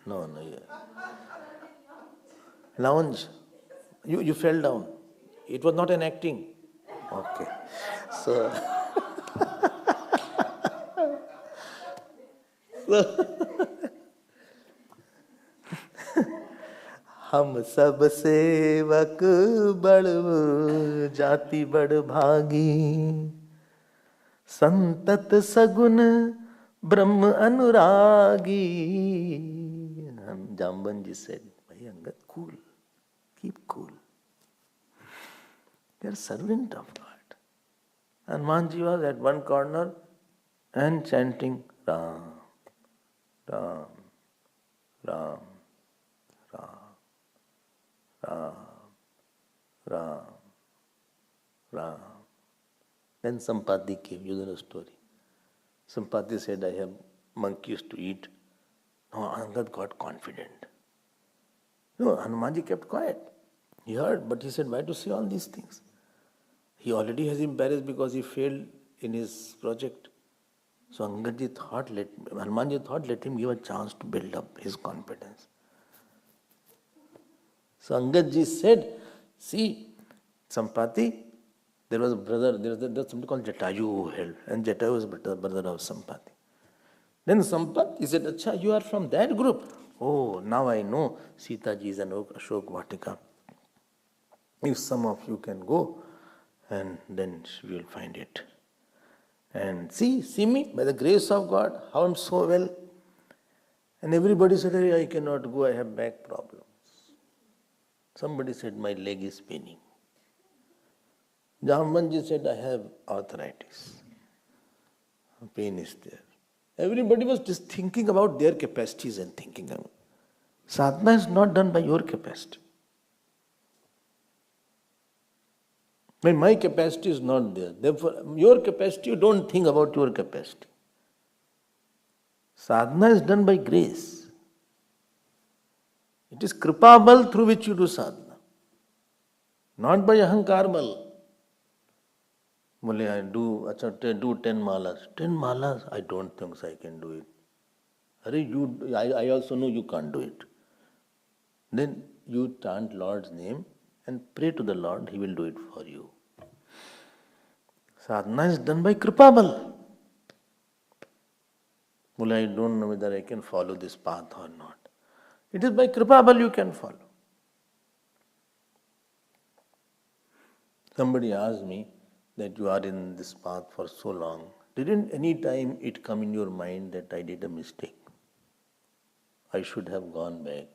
No, here. Lounge. You fell down. It was not an acting. Okay. So हम सब सेवक बड़ जाति बड़ भागी संतत सगुन ब्रह्म अनुरागी. Jambanji said, Bhai Angad, cool. Keep cool. You are servant of God. And Hanumanji was at one corner and chanting Ram, Ram, Ram, Ram, Ram, Ram, Ram. Then Sampati came. You know the story. Sampati said, I have monkeys to eat. No, Angad got confident. No, Hanumanji kept quiet. He heard, but he said, why to say all these things? He already has embarrassed because he failed in his project. So Hanumanji thought, let him give a chance to build up his confidence. So Angadji said, see, Sampati, there was a brother, there was somebody called Jatayu who held, and Jatayu was brother of Sampati. Then Sampati said, Acha, you are from that group. Oh, now I know Sita ji is an Ashok Vatika. If some of you can go, and then we will find it. And see me, by the grace of God, how I am so well. And everybody said, I cannot go, I have back problems. Somebody said, my leg is paining. Jambanji said, I have arthritis. Pain is there. Everybody was just thinking about their capacities and thinking. Sadhana is not done by your capacity. My capacity is not there. Therefore, your capacity, you don't think about your capacity. Sadhana is done by grace. It is kripa bal through which you do sadhana. Not by ahankar bal. I do 10 malas. 10 malas, I don't think so I can do it. I also know you can't do it. Then you chant Lord's name and pray to the Lord, He will do it for you. Sadhana is done by kripa bal. I don't know whether I can follow this path or not. It is by kripa bal you can follow. Somebody asked me that you are in this path for so long. Didn't any time it come in your mind that I did a mistake? I should have gone back.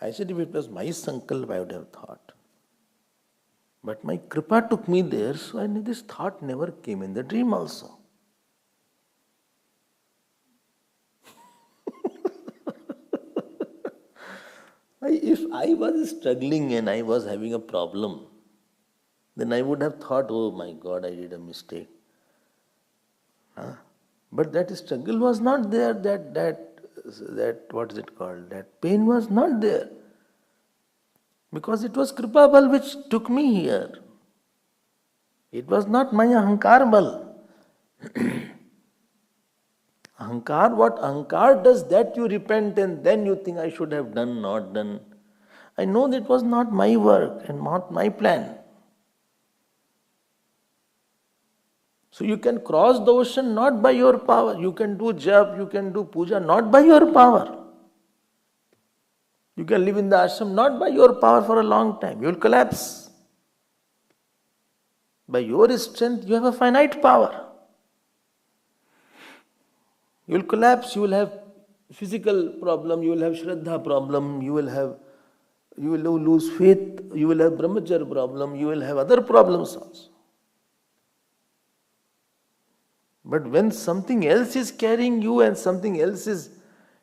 I said, if it was my sankalp, I would have thought. But my kripa took me there, so this thought never came in the dream also. If I was struggling and I was having a problem, then I would have thought, oh my God, I did a mistake. But that struggle was not there, that what is it called? That pain was not there. Because it was kripa bal which took me here. It was not my ahankar bal. What ahankar does, that you repent and then you think I should have done, not done. I know that was not my work and not my plan. So you can cross the ocean not by your power. You can do jap, you can do puja not by your power. You can live in the ashram not by your power for a long time. You will collapse. By your strength, you have a finite power. You will collapse, you will have physical problem, you will have shraddha problem, you will lose faith, you will have brahmacharya problem, you will have other problems also. But when something else is carrying you and something else is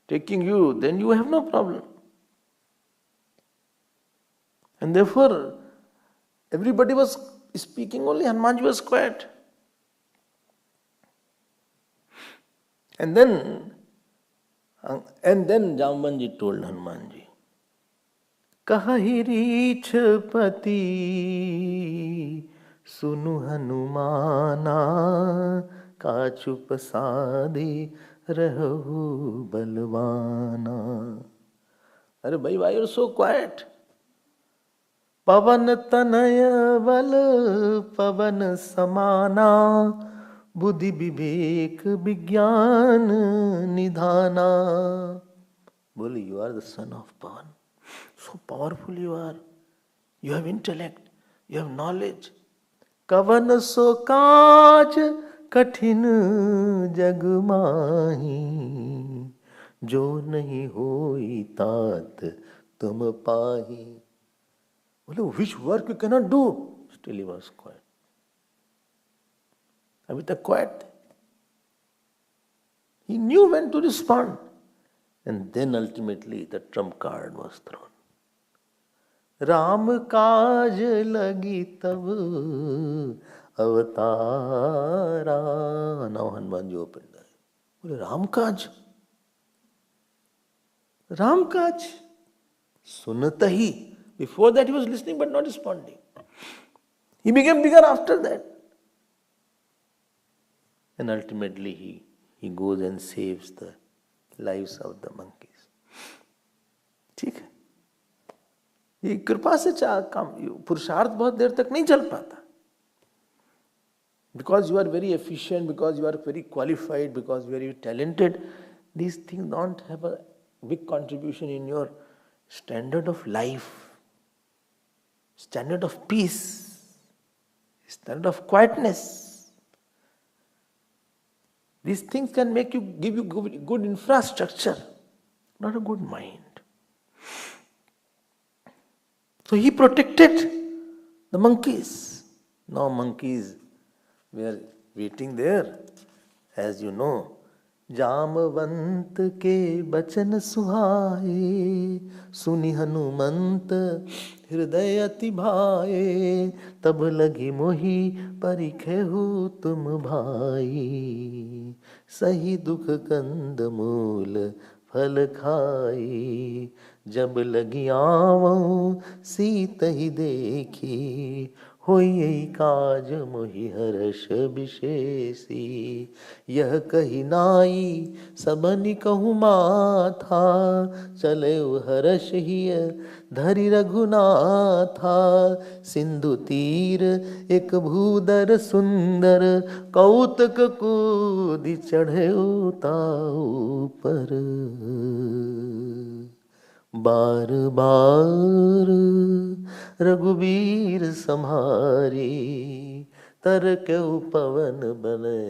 taking you, then you have no problem. And therefore, everybody was speaking, only Hanumanji was quiet. And then Jambanji told Hanumanji, Kahi reach pati sunu Hanumana ka chup sadi rahu balwana. Arey bhai, why you are so quiet? Pavan tanaya bal pavan samana buddhi vivek vigyan nidhana. Boli, you are the son of Pavan. So powerful you are. You have intellect. You have knowledge. Kavan so kaaj kathin jag mahi jo nahi hoi tat tum pahi. Which work you cannot do? Still he was quiet. And with a quiet, he knew when to respond. And then ultimately the trump card was thrown. Ram kaj lagi tab avatara. Now Hanumanji opened the eyes. Ram kaj? Ram kaj? Sunatahi. Before that he was listening but not responding. He became bigger after that. And ultimately he goes and saves the lives of the monkeys. ठीक है, ये कृपा से काम, पुरुषार्थ बहुत देर तक नहीं चल पाता. Because you are very efficient, because you are very qualified, because you are very talented, these things don't have a big contribution in your standard of life, standard of peace, standard of quietness. These things can give you good infrastructure, not a good mind. So he protected the monkeys. Now monkeys were waiting there. As you know, Jamwant के बचन सुहाए, सुनि हनुमंत हृदय अति भाए, तब लगी मोहि परिखेहु तुम भाई, सही दुख कंद मूल फल खाई, जब लगी आवऊं सीत ही देखी, होई काज मोहि हर्ष विशेषी, यह कही नाई सबनि कहूँ माथा, चले हर्ष हिय धरि रघुनाथा, सिंधु तीर एक भूदर सुंदर, कौतक कूदि चढ़े ताऊ पर, बार बार रघुबीर सम्हारी, तर क्यों पवन बने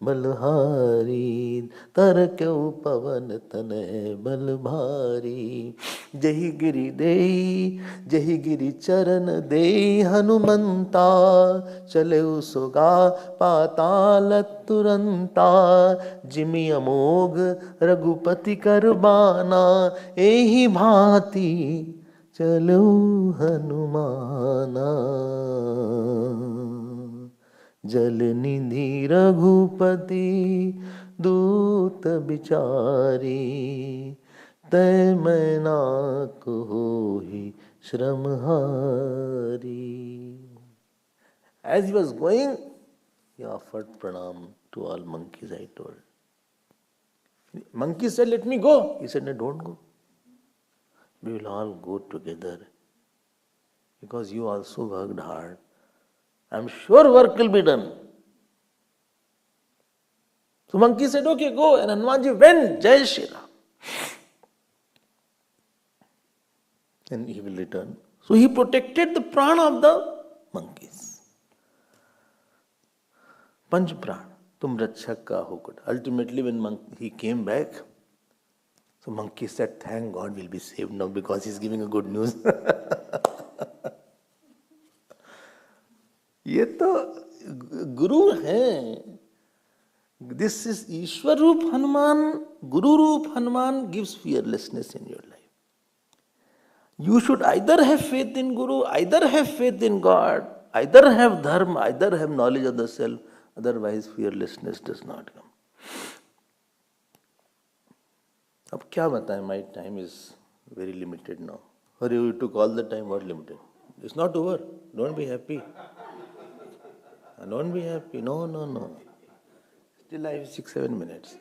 बलहारी, तर क्यों पवन तने बल भारी, जही गिरि देई जही गिरि चरण देई हनुमंता, चले सुगा पाताल तुरंता, जिमि अमोघ रघुपति कर बाना, एहि भांति चलो हनुमाना, जल निधि रघुपति दूत बिचारी, तय मैं नाक होहि श्रम हारी. As he was going, he offered pranam to all monkeys, I told. Monkey said, let me go. He said, no, don't go. We will all go together. Because you also worked hard. I am sure work will be done. So monkey said, okay, go. And Hanumanji went, Jai Shri Ram. And he will return. So he protected the prana of the monkeys. Panch prana. Tum rachak ka ho good. Ultimately, when he came back, so monkey said, thank God we'll be saved now because he's giving a good news. ये तो गुरु हैं. This is Ishwar Roop Hanuman, Guru Roop Hanuman gives fearlessness in your life. You should either have faith in Guru, either have faith in God, either have dharma, either have knowledge of the self, otherwise fearlessness does not come. अब क्या बताएं, my time is very limited now. Or you took all the time, what limited? It's not over. Don't be happy. Don't be happy. No. Still I have 6-7 minutes.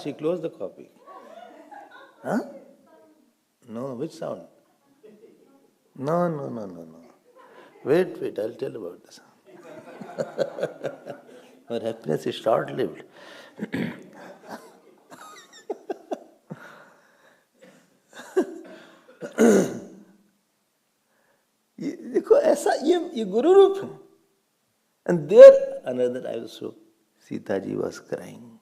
She closed the copy. No, which sound? No. Wait, I'll tell about this. Our happiness is short-lived. देखो ऐसा ये गुरु रूप है. And there another I was so Sita ji was crying,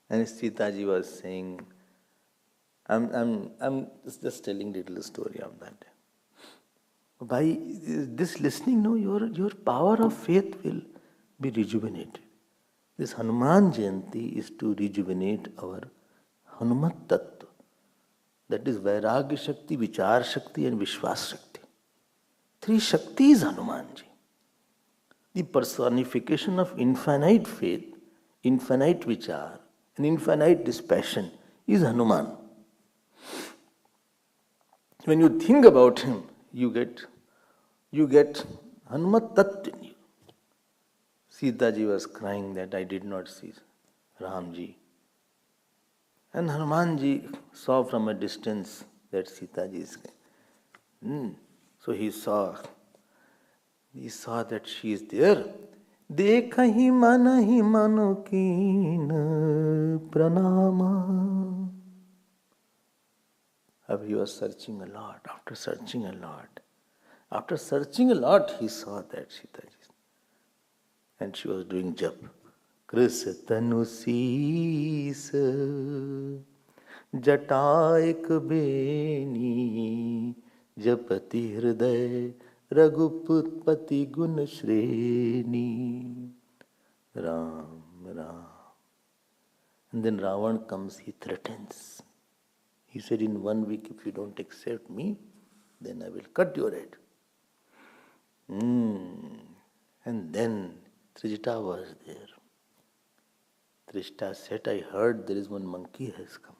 and Sita ji was saying, I'm just telling little story of that. By this listening, no, your power of faith will be rejuvenated. This Hanuman Jayanti is to rejuvenate our Hanumat Tattva. That is Vairagya Shakti, Vichar Shakti and Vishwas Shakti. 3 Shaktis Hanumanji. The personification of infinite faith, infinite vichar, and infinite dispassion is Hanuman. When you think about him, you get Hanumat Tattva in you. Sita ji was crying that I did not see Ramji. And Hanumanji saw from a distance that Sita ji is going. So he saw that she is there. Dekhahi manu kin pranama. He was searching a lot. After searching a lot, he saw that Sita ji. And she was doing jap. Krisatanu siis jataik beni japati hriday Raghupati gun shreni. Ram. And then Ravan comes, he threatens. He said, in 1 week, if you don't accept me, then I will cut your head. And then Trijita was there. Trishta said, I heard there is one monkey has come.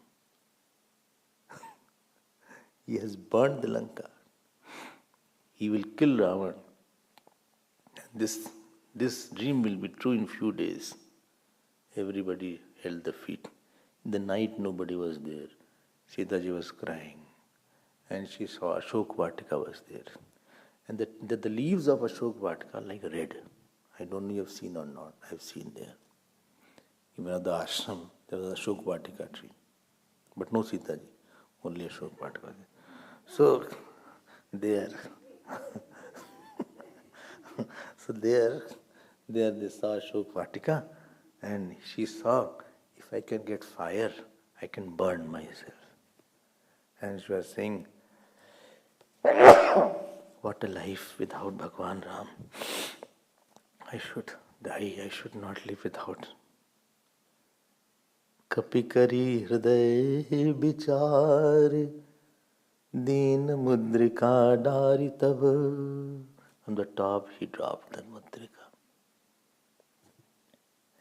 He has burnt the Lanka. He will kill Ravan. This dream will be true in few days. Everybody held the feet. In the night nobody was there. Sitaji was crying. And she saw Ashok Vatika was there. And the leaves of Ashok Vatika are like red. I don't know if you have seen or not. I have seen there. Even at the ashram, there was Ashok Vatika tree. But no Sitaji. Only Ashok Vatika. So, there. So there they saw Ashok Vatika, and she saw, if I can get fire, I can burn myself. And she was saying, what a life without Bhagwan Ram. I should die, I should not live without. Kapi kari hriday bichar, deen mudrika dari tab. From the top he dropped the mudrika.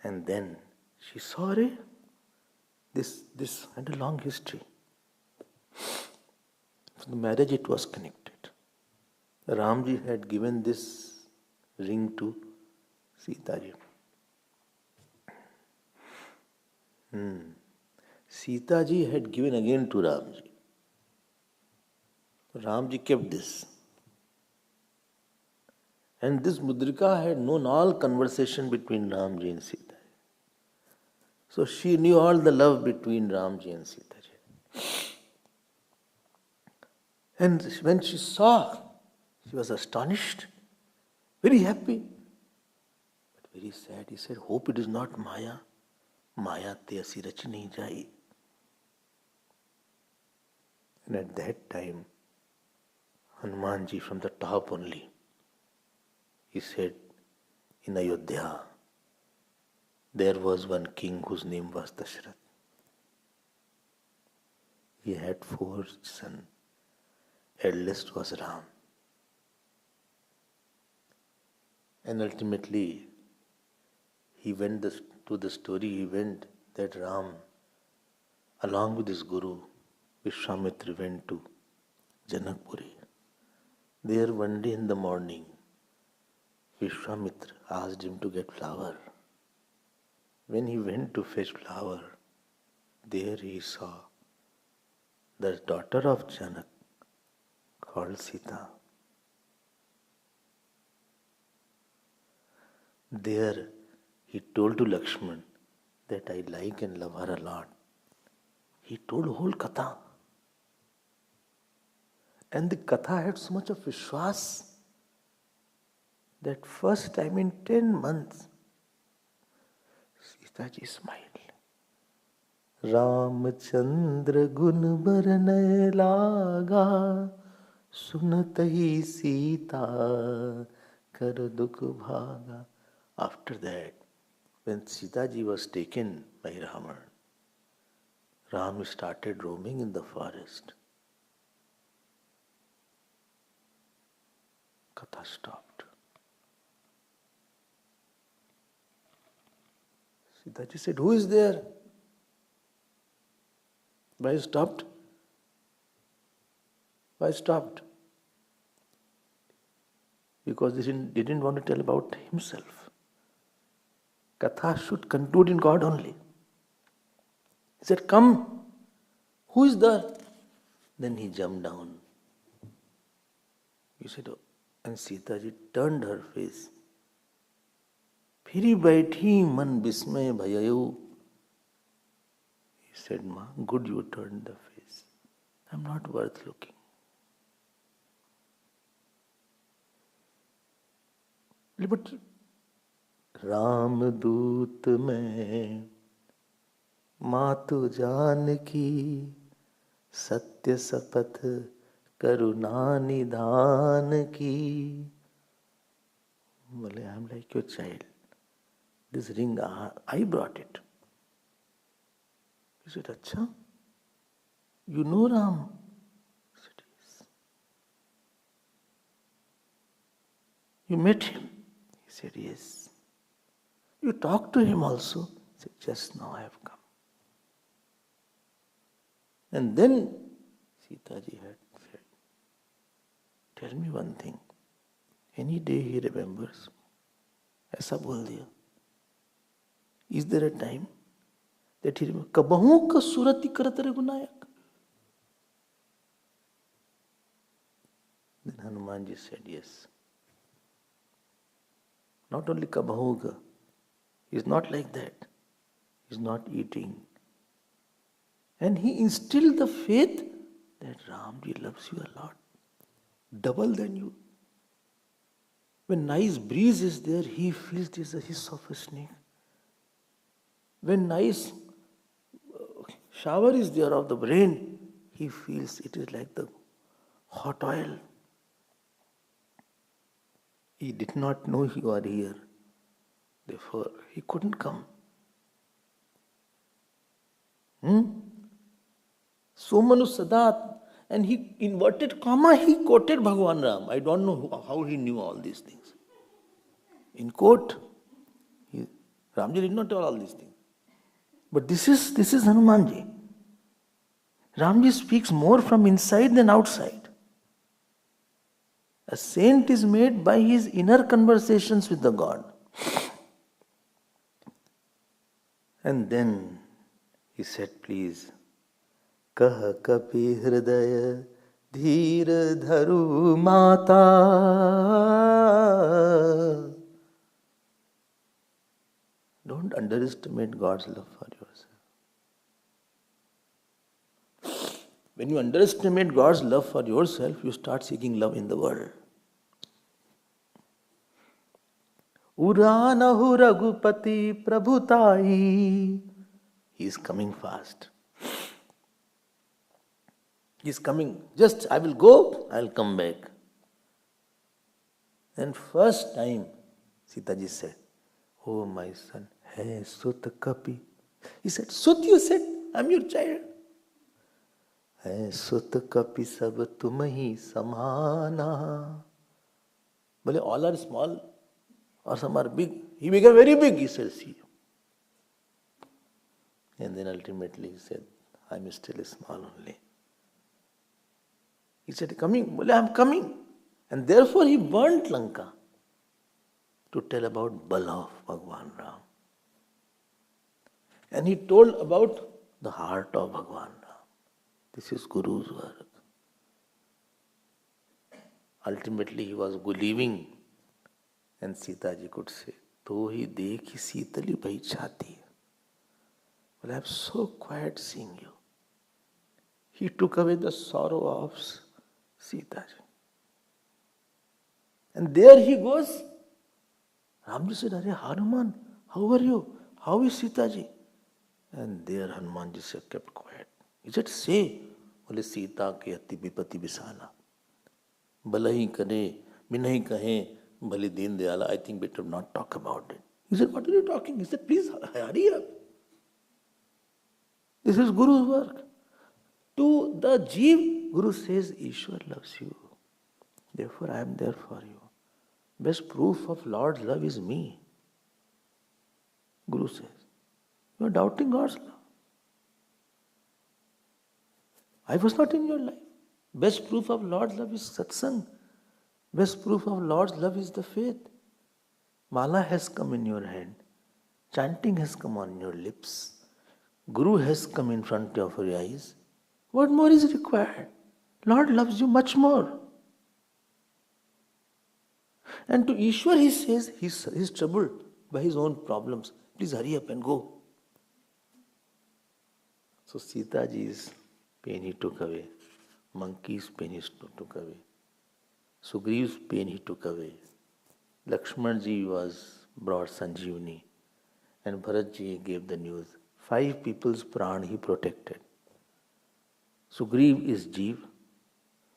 And then she saw this had a long history. From the marriage it was connected. Ramji had given this ring to Sitaji. Sitaji had given again to Ramji. Ramji kept this. And this mudrika had known all conversation between Ramji and Sitaji. So she knew all the love between Ramji and Sitaji. And when she saw, she was astonished, very happy, but very sad. He said, hope it is not Maya. Maya te asi rach nahi jai. And at that time, Hanumanji from the top only, he said, in Ayodhya, there was one king whose name was Dashrath. He had 4 sons. Eldest was Ram. And ultimately, he went to the story, he went that Ram, along with his guru, Vishwamitra, went to Janakpuri. There one day in the morning, Vishwamitra asked him to get flour. When he went to fetch flour, there he saw the daughter of Janak called Sita. There he told to Lakshman that I like and love her a lot. He told whole katha. And the katha had so much of Vishwas that first time in 10 months, Sitaji smiled. Ramchandra gun baranay laga, sunat hi Sita kar dukh bhaga. After that, when Sitaji was taken by Ravan, Ram started roaming in the forest. Katha stopped. Sitaji said, who is there? Why stopped? Why stopped? Because he didn't want to tell about himself. Katha should conclude in God only. He said, come. Who is there? Then he jumped down. He said, oh. And Sitaji turned her face. Phiri baithi man bismay bhayayu. He said, Ma, good you turned the face. I'm not worth looking. But Ram दूत में मातु जानकी सत्य शपथ करुणा निधान की. Well, I'm like your child. This ring, I brought it. He said, Acha, you know Ram? He said, yes. You met him? He said, yes. You talked to him also? He said, just now I have come. And then Sitaji had said, tell me one thing. Any day he remembers, ऐसा बोल दिया. Is there a time that he remembers? कबहू का सूरती करत रे गुनायक. Then Hanumanji said, yes. Not only kabahoo ka, he's not like that. He's not eating. And he instilled the faith that Ramji loves you a lot. Double than you. When nice breeze is there, he feels it is the hiss of a snake. When nice shower is there of the rain, he feels it is like the hot oil. He did not know you are here. Therefore, he couldn't come. Somanu Sadat. And he inverted comma, he quoted Bhagavan Ram. I don't know how he knew all these things. In quote, Ramji did not tell all these things. But this is Hanumanji. Ramji speaks more from inside than outside. A saint is made by his inner conversations with the God. And then he said, please, कह कपि हृदय धीर धरु माता. Don't underestimate God's love for yourself. When you underestimate God's love for yourself, you start seeking love in the world. Uranahu Raghupati Prabhutai. He is coming fast. He is coming. Just, I will go, I will come back. And first time, Sitaji said, oh my son, hey Sut Kapi. He said, Sut, you said, I'm your child. Hey Sut Kapi sab tumahi samana. But all are small or some are big. He became very big, he said, see. And then ultimately he said, I'm still small only. He said, coming. Well, I'm coming. And therefore he burnt Lanka to tell about Bala of Bhagavan Ram. And he told about the heart of Bhagavan Ram. This is Guru's work. Ultimately he was leaving and Sitaji could say, To hi dekhi Sitali bhai chhati. Well, I'm so quiet seeing you. He took away the sorrow of Sitaji. And there he goes. Ramji said, Arey Hanuman, how are you? How is Sitaji? And there Hanumanji said, kept quiet. He said, say, Bole Sita ke ati vipati visala. Balahi kare, minahi kahe, bali deen deyala. I think better not talk about it. He said, what are you talking? He said, please hurry up. This is Guru's work. To the Jeev, Guru says, Ishwar loves you. Therefore, I am there for you. Best proof of Lord's love is me. Guru says, you are doubting God's love. I was not in your life. Best proof of Lord's love is satsang. Best proof of Lord's love is the faith. Mala has come in your hand. Chanting has come on your lips. Guru has come in front of your eyes. What more is required? Lord loves you much more. And to Ishwar he says, he's troubled by his own problems. Please hurry up and go. So Sitaji's pain he took away. Monkey's pain he took away. Sugriva's pain he took away. Lakshmanji was brought Sanjeevani. And Bharatji gave the news. 5 people's pran he protected. Sugriv is Jeev.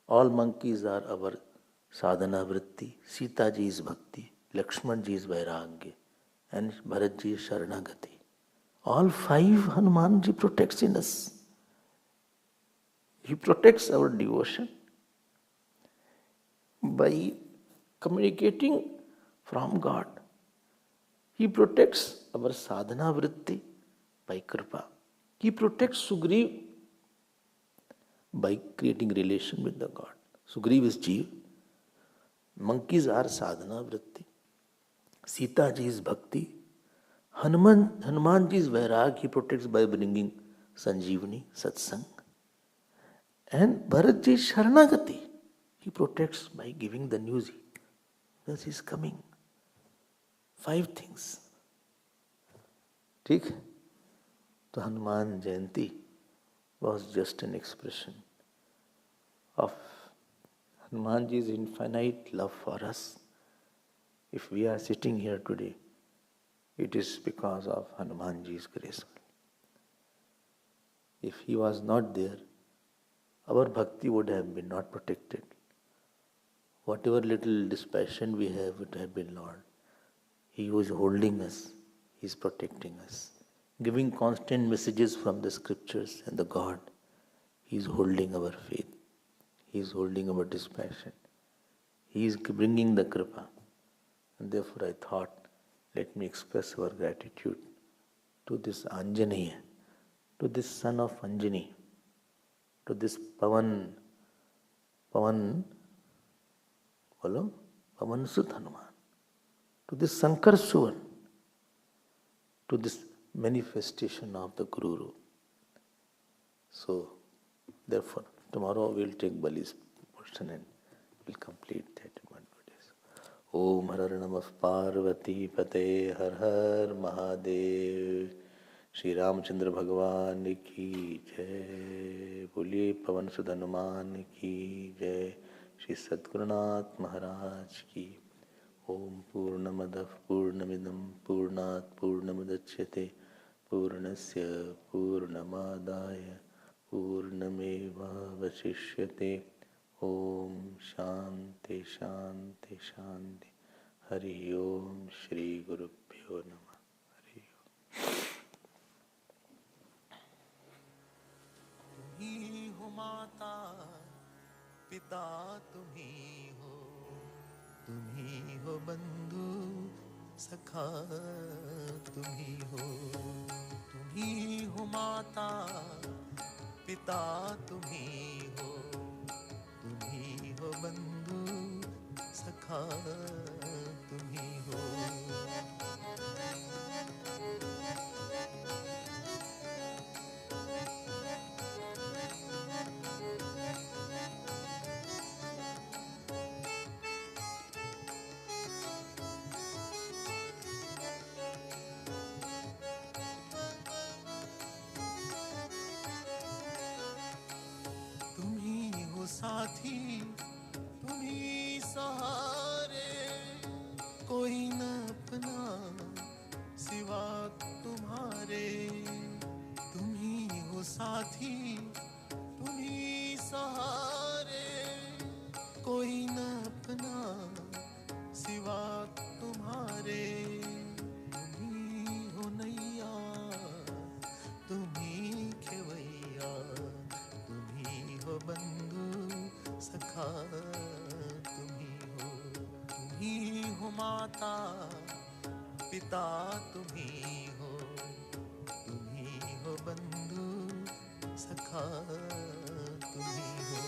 All monkeys are our sadhana vritti. Sitaji is bhakti. Lakshmanji is vairagya. And Bharatji is sharanagati. All five Hanumanji protects in us. He protects our devotion by communicating from God. He protects our sadhana vritti by kripa. He protects Sugriv by creating relation with the God. Sugriv is Jeev. Monkeys are sadhana vritti. Sita ji is bhakti. Hanumanji is vairag. He protects by bringing sanjeevani, satsang. And Bharat ji is sharanagati. He protects by giving the news. Thus he is coming. 5 things. ठीक? So Hanuman Jayanti was just an expression of Hanumanji's infinite love for us. If we are sitting here today, it is because of Hanumanji's grace. If he was not there, our bhakti would have been not protected. Whatever little dispassion we have would have been Lord. He was holding us. He is protecting us. Giving constant messages from the scriptures and the God. He is holding our faith. He is holding our dispassion. He is bringing the kripa. And therefore I thought, let me express our gratitude to this Anjaneya, to this son of Anjani, to this Pavan Sut Hanuman, to this Sankar Suvan, to this manifestation of the Guru. So, therefore, tomorrow we'll take Bali's portion and we'll complete that in 1 2 days. Om Har Har Namah Parvati Pate Har Har Mahadev. Shri Ramchandra Bhagwan ki jai. Boliye Pavan Sud Hanuman ki jai. Shri Sadgurunath Maharaj ki. Om Purnamadav Purnamidam Purnat Purnamudachyate Purnasya Purnamadaya Purnameva Vashishyate. Om Shanti Shanti Shanti. Hari Om Shri Gurubhyo Namah. Hari Om. तुम्ही हो माता पिता तुम्ही हो, तुम्ही हो बंधु सखा तुम्ही हो, तुम्ही हो माता पिता तुम्ही हो, तुम्ही हो बंधु सखा तुम्ही हो. साथी तुम्ही सहारे, कोई न अपना सिवा तुम्हारे. तुम्ही हो साथी तुम्ही सहारे, कोई न अपना सिवा तुम्हारे. तुम्ही हो नैया तुम्ही खेवैया, तुम्ही हो बंधु सखा तुम्ही हो. तुम्ही हो माता पिता तुम्ही हो, तुम्ही हो बंधु सखा तुम्ही हो.